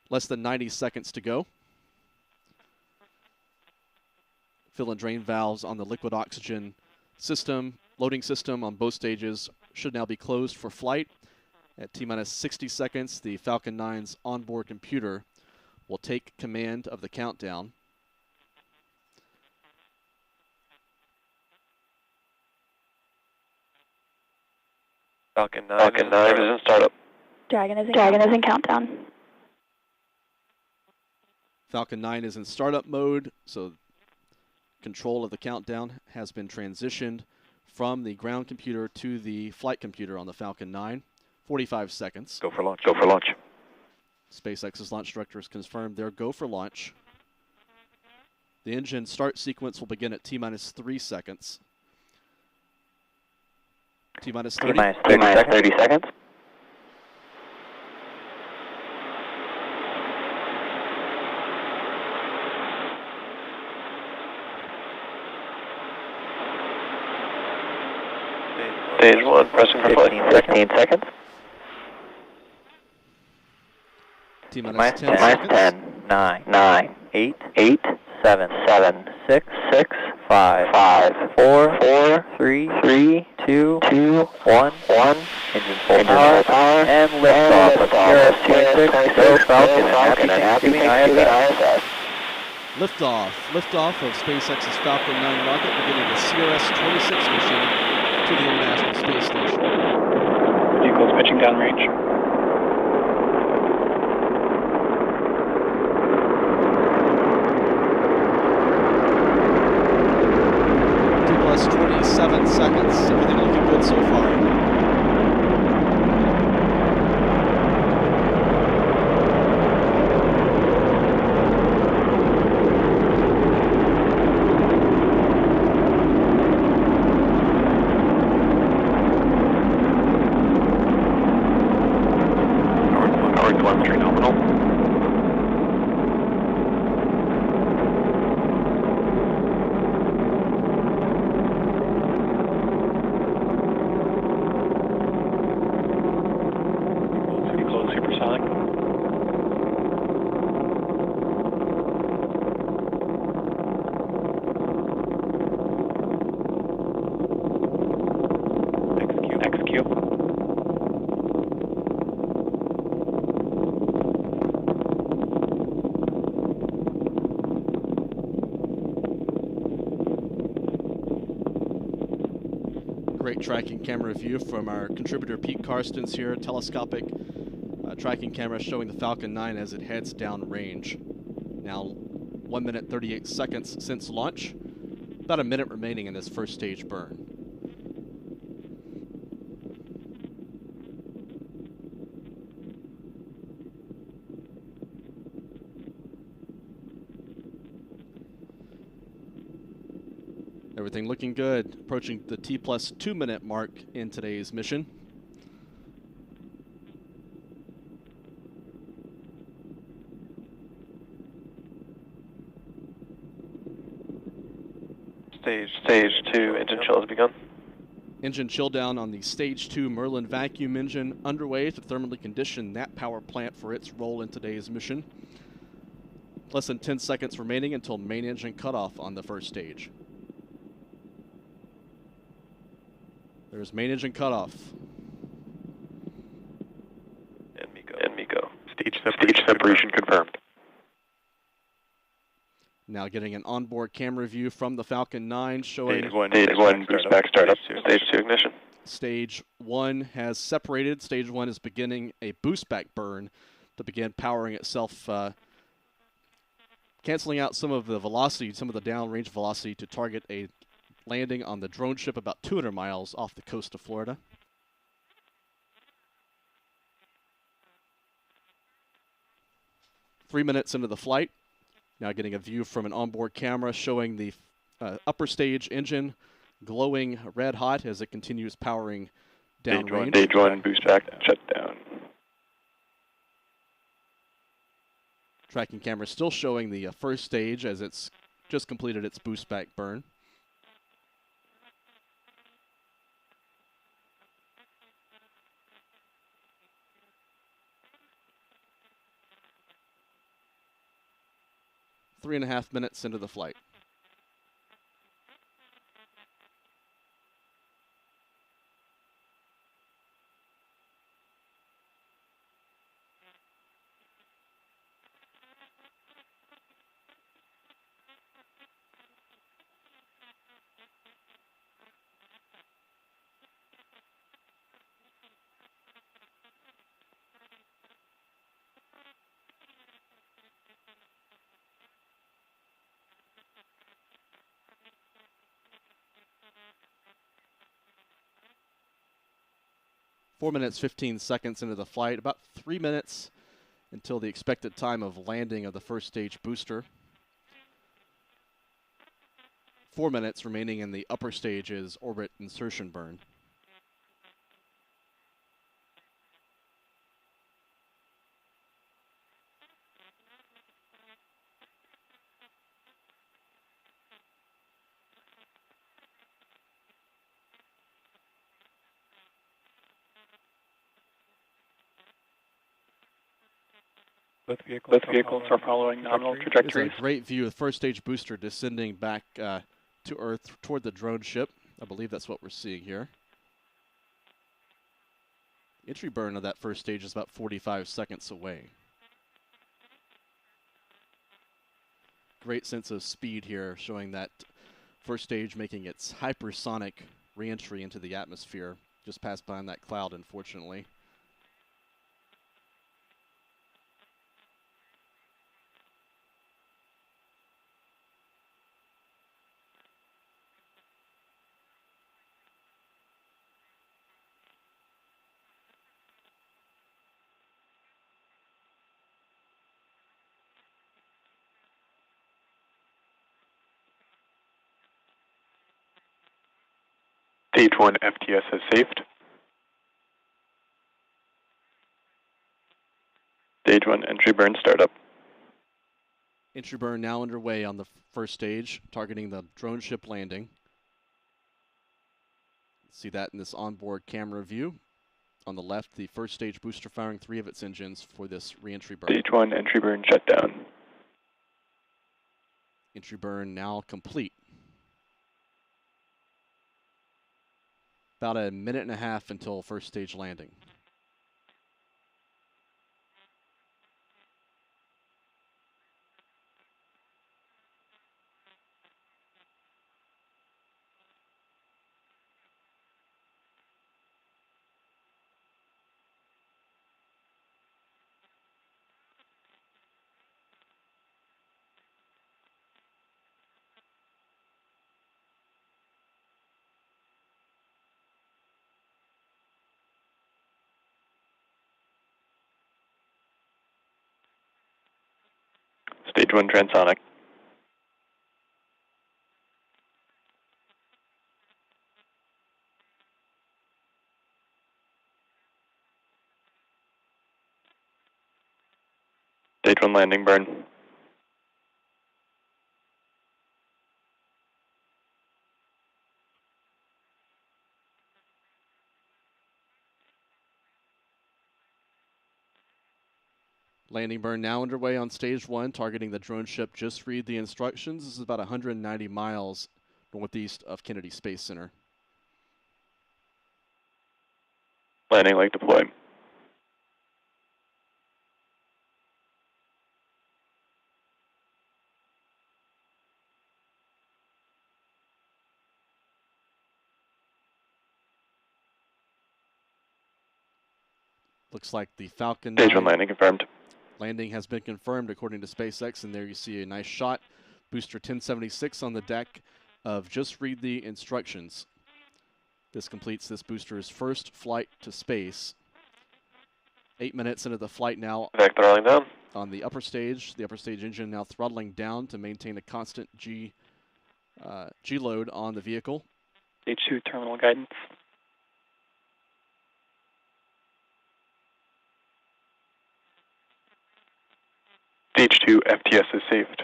Less than 90 seconds to go. Fill and drain valves on the liquid oxygen system, loading system on both stages should now be closed for flight. At T-minus 60 seconds, the Falcon 9's onboard computer will take command of the countdown. Falcon 9 Falcon 9 is in startup. Dragon is in countdown. Falcon 9 is in startup mode, so control of the countdown has been transitioned from the ground computer to the flight computer on the Falcon 9. 45 seconds. Go for launch. Go for launch. SpaceX's launch director has confirmed their go for launch. The engine start sequence will begin at T-minus 3 seconds. T-minus 30. T-minus 30 seconds. Stage 1 pressing for flight. 15 seconds. T-minus 10 Minus seconds. 10, 9, 8, 7, 6, 5, 4, 3, 2, 1. Engine full power, and liftoff of CRS-26, go Falcon, and happy Thanksgiving ISS. Liftoff of SpaceX's Falcon 9 rocket beginning the CRS-26 mission to the International Space Station. Vehicles pitching downrange. T-plus 27 seconds. Everything looking good so far. 1 3 nominal. Pretty close, supersonic. Execute. Great tracking camera view from our contributor Pete Karstens here. Telescopic tracking camera showing the Falcon 9 as it heads down range. Now 1 minute 38 seconds since launch. About a minute remaining in this first stage burn. Everything looking good, approaching the T+2 minute mark in today's mission. Stage 2 engine chill has begun. Engine chill down on the Stage 2 Merlin vacuum engine underway to thermally condition that power plant for its role in today's mission. Less than 10 seconds remaining until main engine cutoff on the first stage. There's main engine cutoff. And me go. Stage separation confirmed. Now getting an onboard camera view from the Falcon 9 showing Stage 1 boost back startup. Stage 2 ignition. Stage 1 has separated. Stage 1 is beginning a boost back burn to begin powering itself, canceling out some of the velocity, some of the downrange velocity to target a landing on the drone ship about 200 miles off the coast of Florida. Three minutes into the flight, now getting a view from an onboard camera showing the upper stage engine glowing red hot as it continues powering downrange. Stage 1 boost back shut down. Tracking camera still showing the first stage as it's just completed its boost back burn. 3.5 minutes into the flight. Four minutes, 15 seconds into the flight, about 3 minutes until the expected time of landing of the first stage booster. 4 minutes remaining in the upper stage's orbit insertion burn. Both vehicles are following nominal trajectories. It's a great view of the first stage booster descending back to Earth toward the drone ship. I believe that's what we're seeing here. Entry burn of that first stage is about 45 seconds away. Great sense of speed here, showing that first stage making its hypersonic re-entry into the atmosphere. Just passed behind that cloud, unfortunately. Stage 1 FTS has saved. Stage 1 entry burn startup. Entry burn now underway on the first stage, targeting the drone ship landing. See that in this onboard camera view. On the left, the first stage booster firing 3 of its engines for this re-entry burn. Stage 1 entry burn shut down. Entry burn now complete. About a minute and a half until first stage landing. Stage 1 transonic. Stage 1 landing burn. Landing burn now underway on stage 1, targeting the drone ship. Just read the instructions. This is about 190 miles northeast of Kennedy Space Center. Landing leg deploy. Looks like the Falcon Stage 1 9 landing confirmed. landing has been confirmed according to SpaceX, and there you see a nice shot. Booster 1076 on the deck of Just Read the Instructions. This completes this booster's first flight to space. 8 minutes into the flight now. Back throttling down. On the upper stage engine now throttling down to maintain a constant G load on the vehicle. Stage 2 terminal guidance. Stage 2 FTS is saved.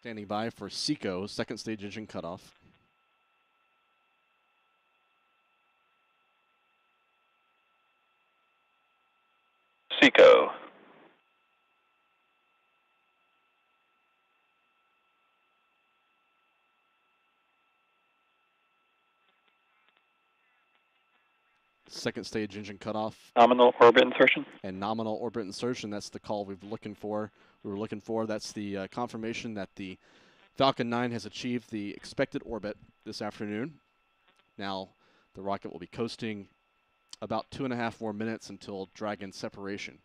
Standing by for SECO, second stage engine cutoff. SECO. Second stage engine cutoff. Nominal orbit insertion. And nominal orbit insertion, that's the call we were looking for. That's the confirmation that the Falcon 9 has achieved the expected orbit this afternoon. Now the rocket will be coasting about 2.5 more minutes until Dragon separation.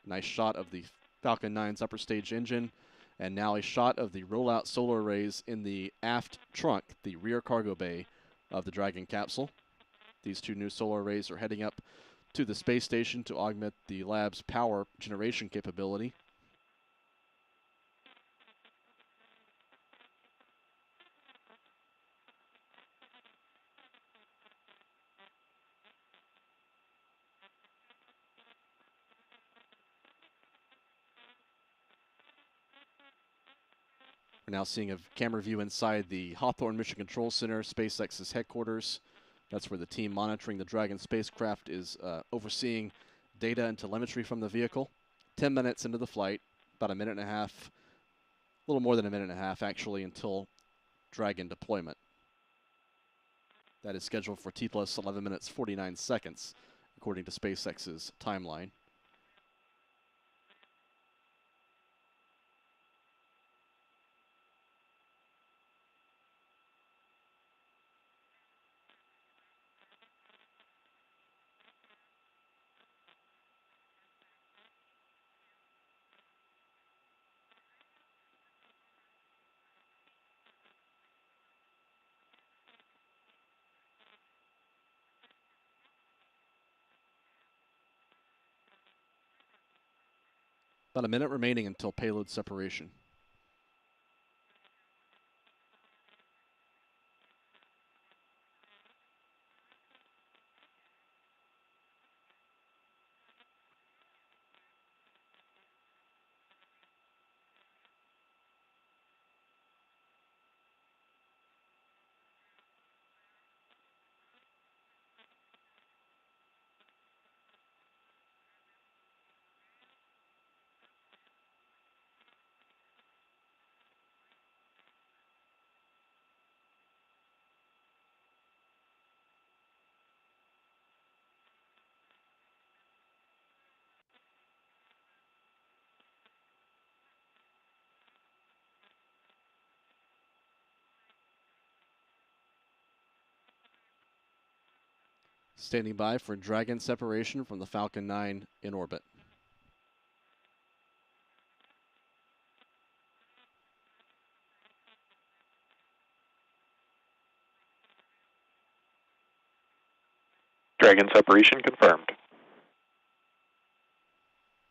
Nice shot of the Falcon 9's upper stage engine, and now a shot of the rollout solar arrays in the aft trunk, the rear cargo bay of the Dragon capsule. These 2 new solar arrays are heading up to the space station to augment the lab's power generation capability. We're now seeing a camera view inside the Hawthorne Mission Control Center, SpaceX's headquarters. That's where the team monitoring the Dragon spacecraft is overseeing data and telemetry from the vehicle. 10 minutes into the flight, about a minute and a half, a little more than a minute and a half actually, until Dragon deployment. That is scheduled for T plus 11 minutes 49 seconds, according to SpaceX's timeline. About a minute remaining until payload separation. Standing by for Dragon separation from the Falcon 9 in orbit. Dragon separation confirmed.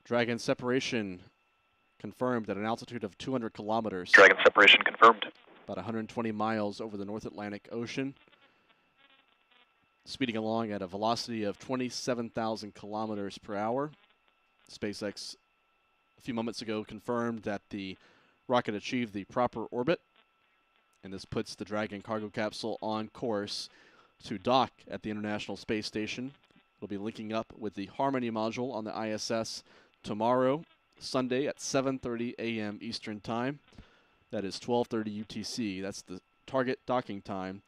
Dragon separation confirmed at an altitude of 200 kilometers. Dragon separation confirmed. About 120 miles over the North Atlantic Ocean. Speeding along at a velocity of 27,000 kilometers per hour. SpaceX a few moments ago confirmed that the rocket achieved the proper orbit, and this puts the Dragon cargo capsule on course to dock at the International Space Station. It'll be linking up with the Harmony module on the ISS tomorrow, Sunday at 7:30 a.m. Eastern Time. That is 12:30 UTC. That's the target docking time.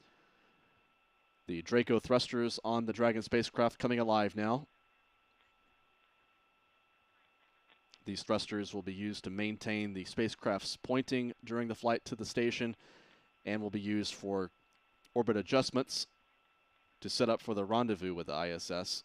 The Draco thrusters on the Dragon spacecraft coming alive now. These thrusters will be used to maintain the spacecraft's pointing during the flight to the station and will be used for orbit adjustments to set up for the rendezvous with the ISS.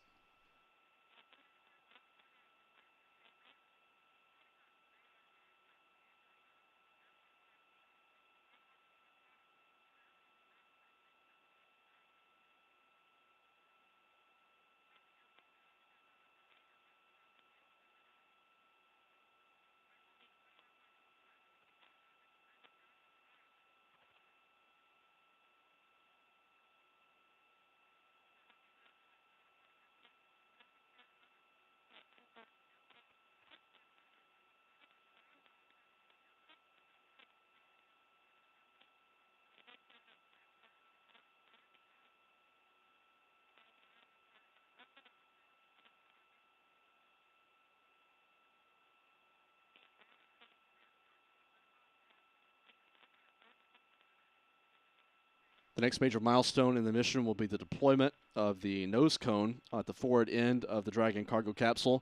The next major milestone in the mission will be the deployment of the nose cone at the forward end of the Dragon cargo capsule.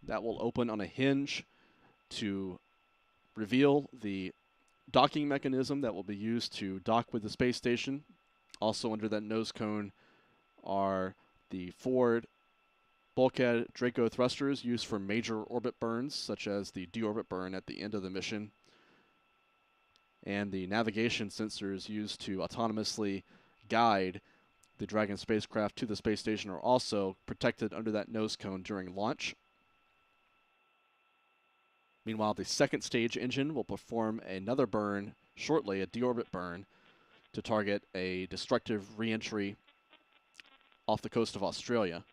That will open on a hinge to reveal the docking mechanism that will be used to dock with the space station. Also under that nose cone are the forward bulkhead Draco thrusters used for major orbit burns, such as the deorbit burn at the end of the mission. And the navigation sensors used to autonomously guide the Dragon spacecraft to the space station are also protected under that nose cone during launch. Meanwhile, the second stage engine will perform another burn shortly, a deorbit burn, to target a destructive re-entry off the coast of Australia.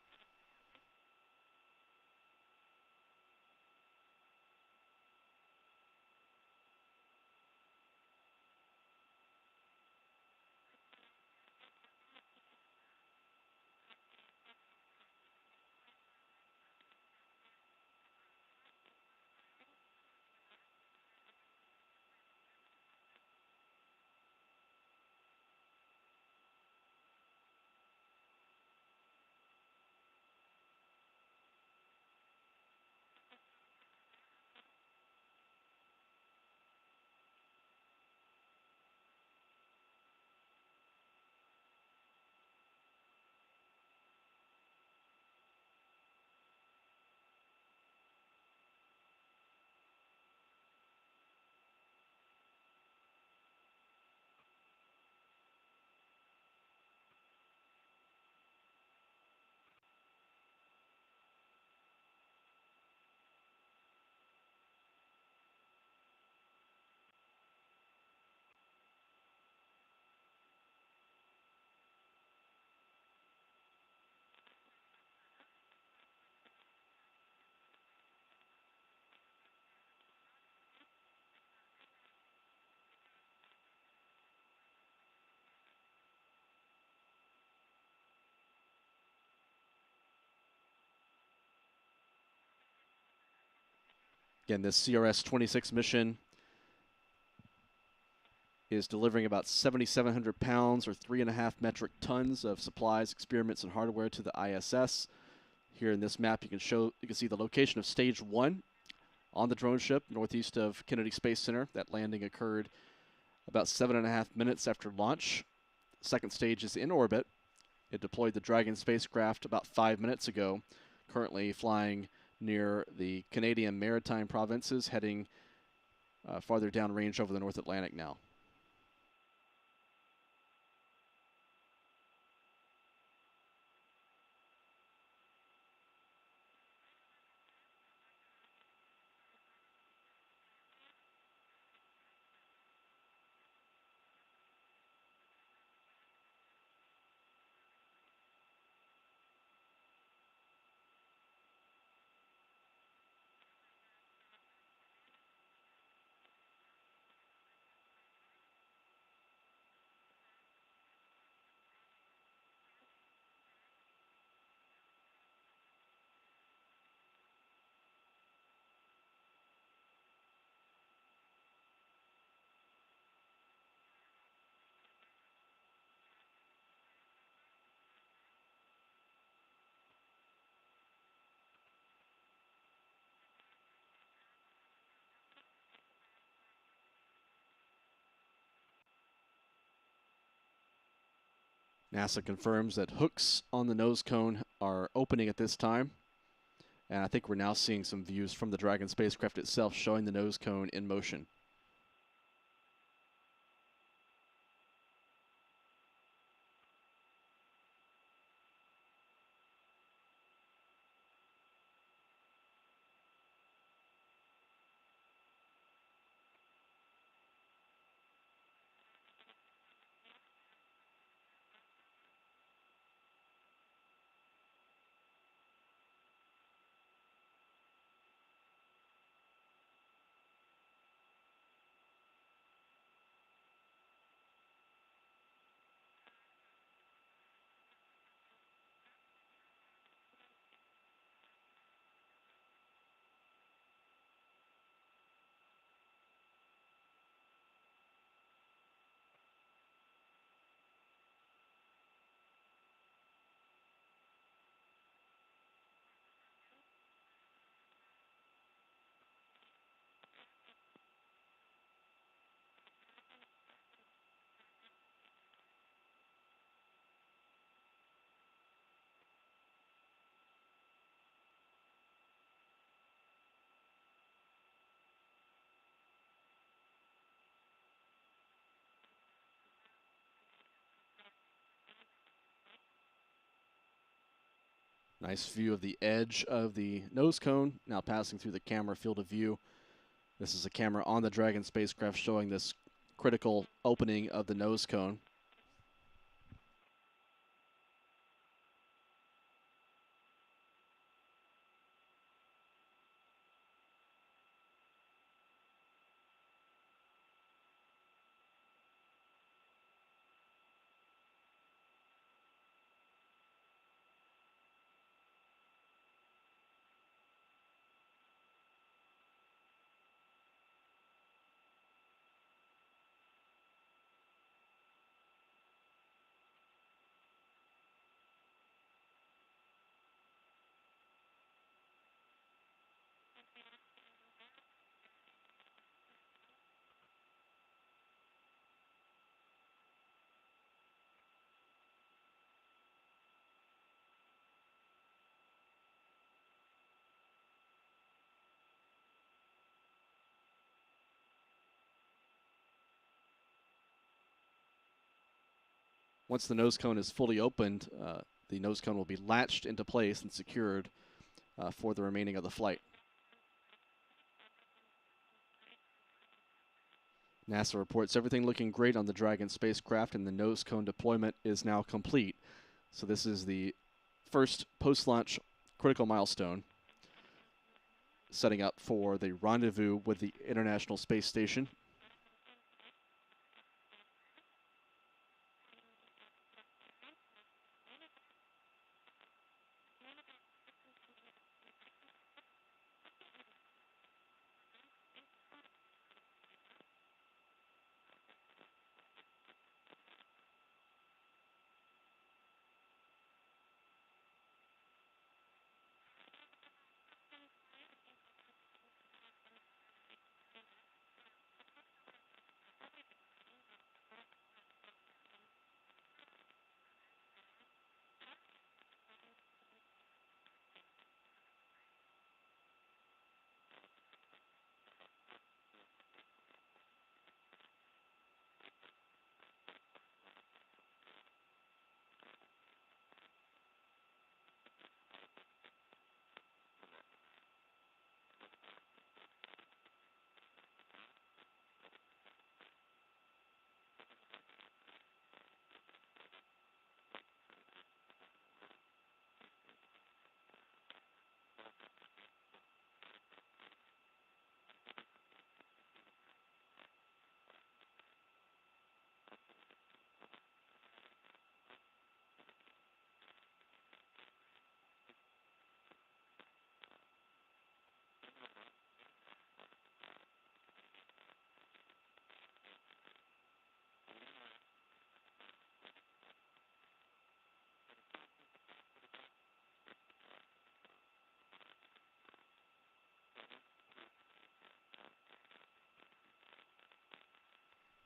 Again, this CRS-26 mission is delivering about 7,700 pounds or 3.5 metric tons of supplies, experiments, and hardware to the ISS. Here in this map, you can see the location of Stage 1 on the drone ship northeast of Kennedy Space Center. That landing occurred about 7.5 minutes after launch. Second stage is in orbit. It deployed the Dragon spacecraft about 5 minutes ago, currently flying near the Canadian Maritime provinces, heading farther downrange over the North Atlantic now. NASA confirms that hooks on the nose cone are opening at this time. And I think we're now seeing some views from the Dragon spacecraft itself showing the nose cone in motion. Nice view of the edge of the nose cone, now passing through the camera field of view. This is a camera on the Dragon spacecraft showing this critical opening of the nose cone. Once the nose cone is fully opened, the nose cone will be latched into place and secured for the remaining of the flight. NASA reports everything looking great on the Dragon spacecraft, and the nose cone deployment is now complete. So this is the first post-launch critical milestone, setting up for the rendezvous with the International Space Station.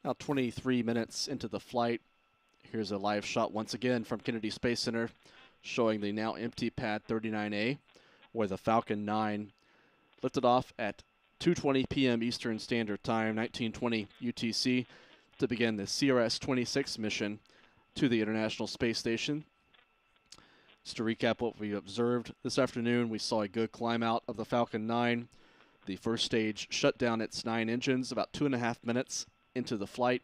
About 23 minutes into the flight, here's a live shot once again from Kennedy Space Center showing the now empty Pad 39A, where the Falcon 9 lifted off at 2:20 p.m. Eastern Standard Time, 1920 UTC, to begin the CRS-26 mission to the International Space Station. Just to recap what we observed this afternoon, we saw a good climb out of the Falcon 9. The first stage shut down its 9 engines about 2.5 minutes into the flight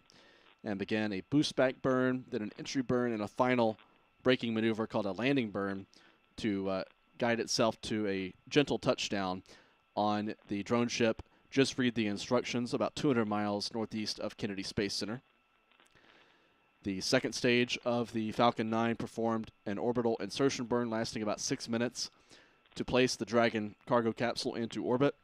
and began a boost back burn, then an entry burn, and a final braking maneuver called a landing burn to guide itself to a gentle touchdown on the drone ship. Just read the instructions, about 200 miles northeast of Kennedy Space Center. The second stage of the Falcon 9 performed an orbital insertion burn lasting about 6 minutes to place the Dragon cargo capsule into orbit.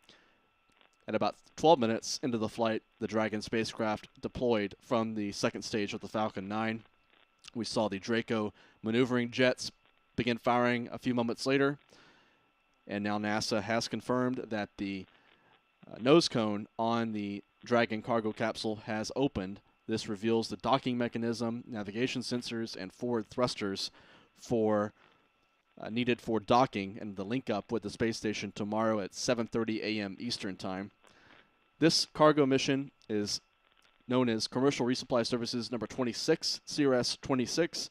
At about 12 minutes into the flight, the Dragon spacecraft deployed from the second stage of the Falcon 9. We saw the Draco maneuvering jets begin firing a few moments later, and now NASA has confirmed that the nose cone on the Dragon cargo capsule has opened. This reveals the docking mechanism, navigation sensors, and forward thrusters needed for docking and the link up with the space station tomorrow at 7:30 a.m. Eastern Time. This cargo mission is known as Commercial Resupply Services number 26, CRS-26.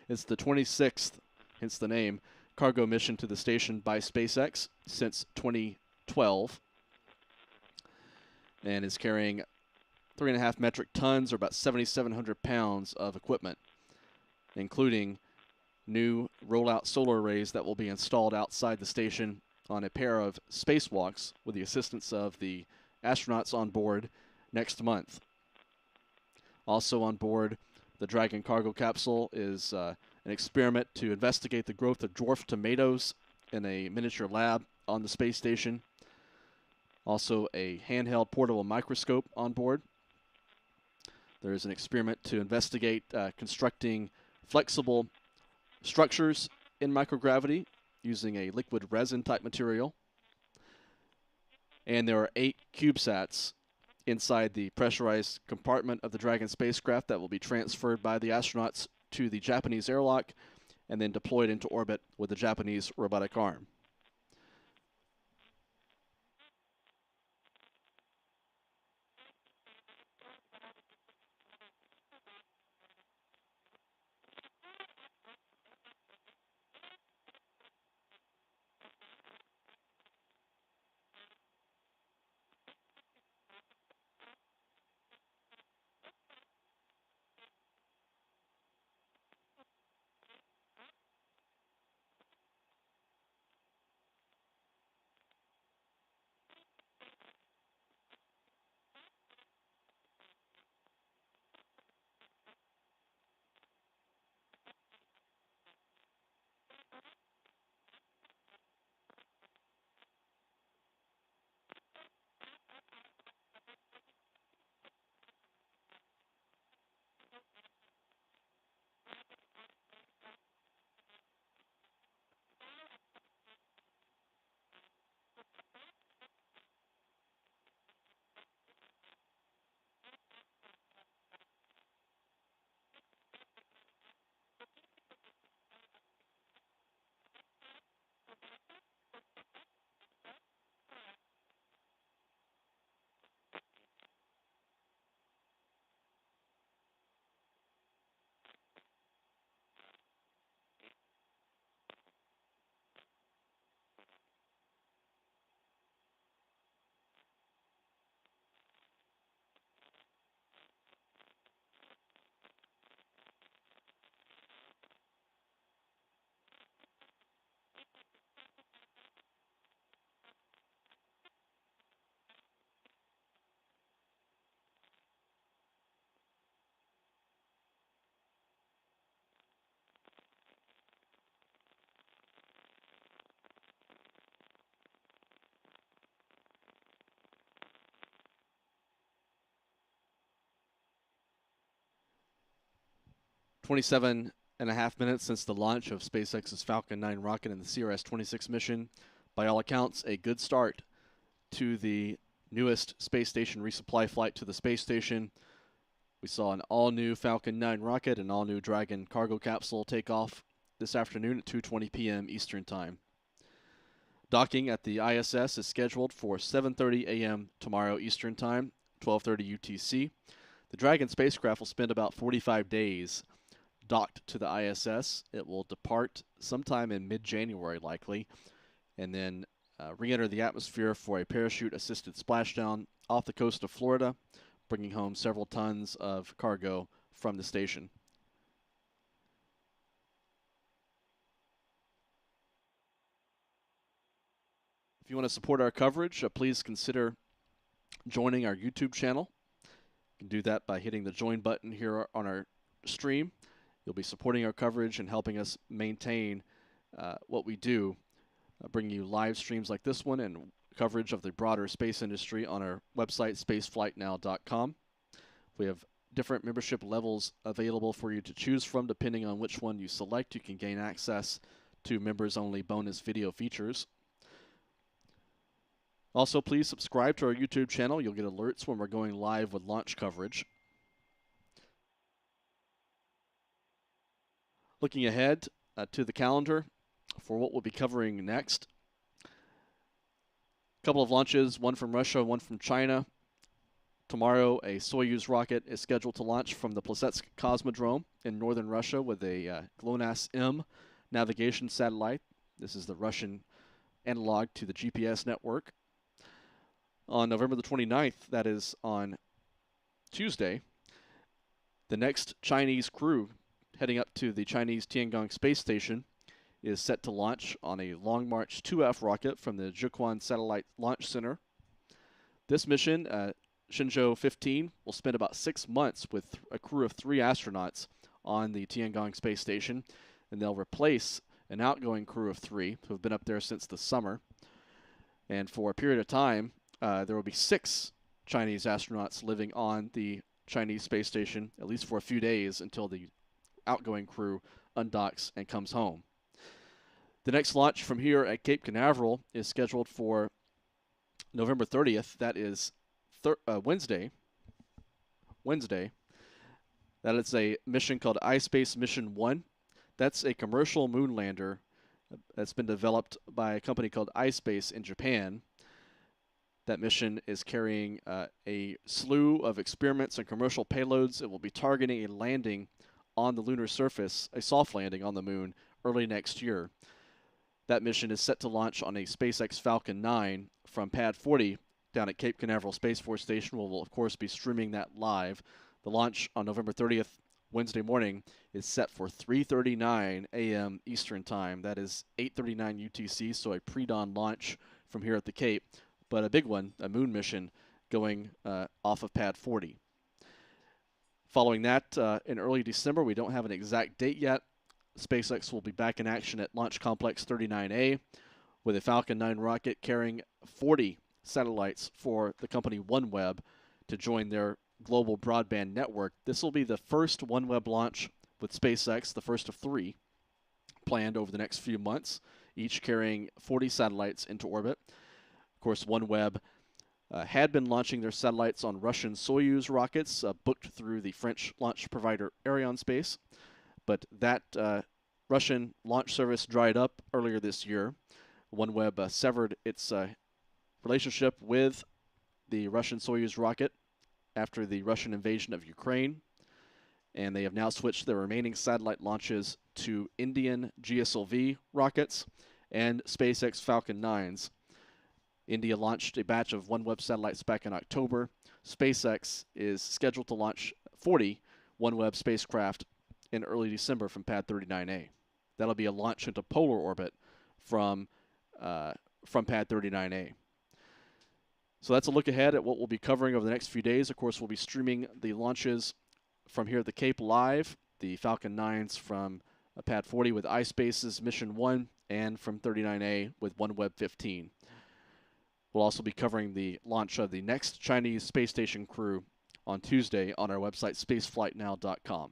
It's the 26th, hence the name, cargo mission to the station by SpaceX since 2012, and is carrying 3.5 metric tons, or about 7,700 pounds of equipment, including new rollout solar arrays that will be installed outside the station on a pair of spacewalks with the assistance of the astronauts on board next month. Also on board the Dragon cargo capsule is an experiment to investigate the growth of dwarf tomatoes in a miniature lab on the space station. Also a handheld portable microscope on board. There is an experiment to investigate constructing flexible structures in microgravity using a liquid resin type material. And there are 8 CubeSats inside the pressurized compartment of the Dragon spacecraft that will be transferred by the astronauts to the Japanese airlock and then deployed into orbit with the Japanese robotic arm. "27.5 minutes since the launch of SpaceX's Falcon 9 rocket and the CRS-26 mission. By all accounts, a good start to the newest space station resupply flight to the space station. We saw an all-new Falcon 9 rocket and all-new Dragon cargo capsule take off this afternoon at 2:20 p.m. Eastern Time. Docking at the ISS is scheduled for 7:30 a.m. tomorrow Eastern Time, 12:30 UTC. The Dragon spacecraft will spend about 45 days docked to the ISS. It will depart sometime in mid-January likely, and then re-enter the atmosphere for a parachute-assisted splashdown off the coast of Florida, bringing home several tons of cargo from the station. If you want to support our coverage, please consider joining our YouTube channel. You can do that by hitting the join button here on our stream. You'll be supporting our coverage and helping us maintain what we do, bringing you live streams like this one and coverage of the broader space industry on our website, spaceflightnow.com. We have different membership levels available for you to choose from. Depending on which one you select, you can gain access to members-only bonus video features. Also, please subscribe to our YouTube channel. You'll get alerts when we're going live with launch coverage. Looking ahead to the calendar for what we'll be covering next. A couple of launches, one from Russia, one from China. Tomorrow, a Soyuz rocket is scheduled to launch from the Plesetsk Cosmodrome in northern Russia with a GLONASS-M navigation satellite. This is the Russian analog to the GPS network. On November the 29th, that is on Tuesday, the next Chinese crew heading up to the Chinese Tiangong space station is set to launch on a Long March 2F rocket from the Jiuquan Satellite Launch Center. This mission, Shenzhou 15, will spend about 6 months with a crew of 3 astronauts on the Tiangong space station, and they'll replace an outgoing crew of 3 who have been up there since the summer. And for a period of time, there will be 6 Chinese astronauts living on the Chinese space station, at least for a few days, until the outgoing crew undocks and comes home. The next launch from here at Cape Canaveral is scheduled for November 30th. That is Wednesday. That is a mission called iSpace Mission 1. That's a commercial moon lander that's been developed by a company called iSpace in Japan. That mission is carrying a slew of experiments and commercial payloads. It will be targeting a landing on the lunar surface, a soft landing on the moon, early next year. That mission is set to launch on a SpaceX Falcon 9 from Pad 40 down at Cape Canaveral Space Force Station. We'll, of course, be streaming that live. The launch on November 30th, Wednesday morning, is set for 3:39 a.m. Eastern Time. That is 8:39 UTC, so a pre-dawn launch from here at the Cape. But a big one, a moon mission going off of Pad 40. Following that, in early December, we don't have an exact date yet. SpaceX will be back in action at Launch Complex 39A with a Falcon 9 rocket carrying 40 satellites for the company OneWeb to join their global broadband network. This will be the first OneWeb launch with SpaceX, the first of 3 planned over the next few months, each carrying 40 satellites into orbit. Of course, OneWeb had been launching their satellites on Russian Soyuz rockets booked through the French launch provider Arianespace, but that Russian launch service dried up earlier this year. OneWeb severed its relationship with the Russian Soyuz rocket after the Russian invasion of Ukraine, and they have now switched their remaining satellite launches to Indian GSLV rockets and SpaceX Falcon 9s. India launched a batch of OneWeb satellites back in October. SpaceX is scheduled to launch 40 OneWeb spacecraft in early December from Pad 39A. That'll be a launch into polar orbit from Pad 39A. So that's a look ahead at what we'll be covering over the next few days. Of course, we'll be streaming the launches from here at the Cape live, the Falcon 9s from Pad 40 with iSpace's Mission 1, and from 39A with OneWeb 15. We'll also be covering the launch of the next Chinese space station crew on Tuesday on our website, spaceflightnow.com.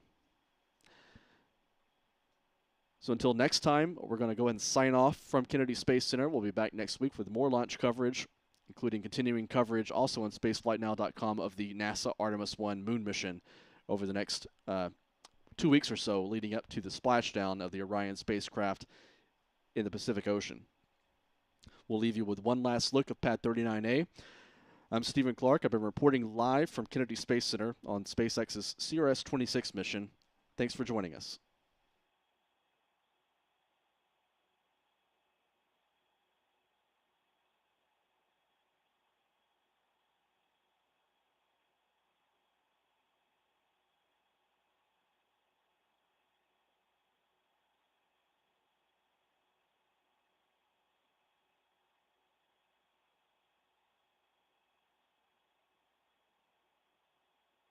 So until next time, we're going to go ahead and sign off from Kennedy Space Center. We'll be back next week with more launch coverage, including continuing coverage also on spaceflightnow.com of the NASA Artemis 1 moon mission over the next 2 weeks or so leading up to the splashdown of the Orion spacecraft in the Pacific Ocean. We'll leave you with one last look of Pad 39A. I'm Stephen Clark. I've been reporting live from Kennedy Space Center on SpaceX's CRS-26 mission. Thanks for joining us.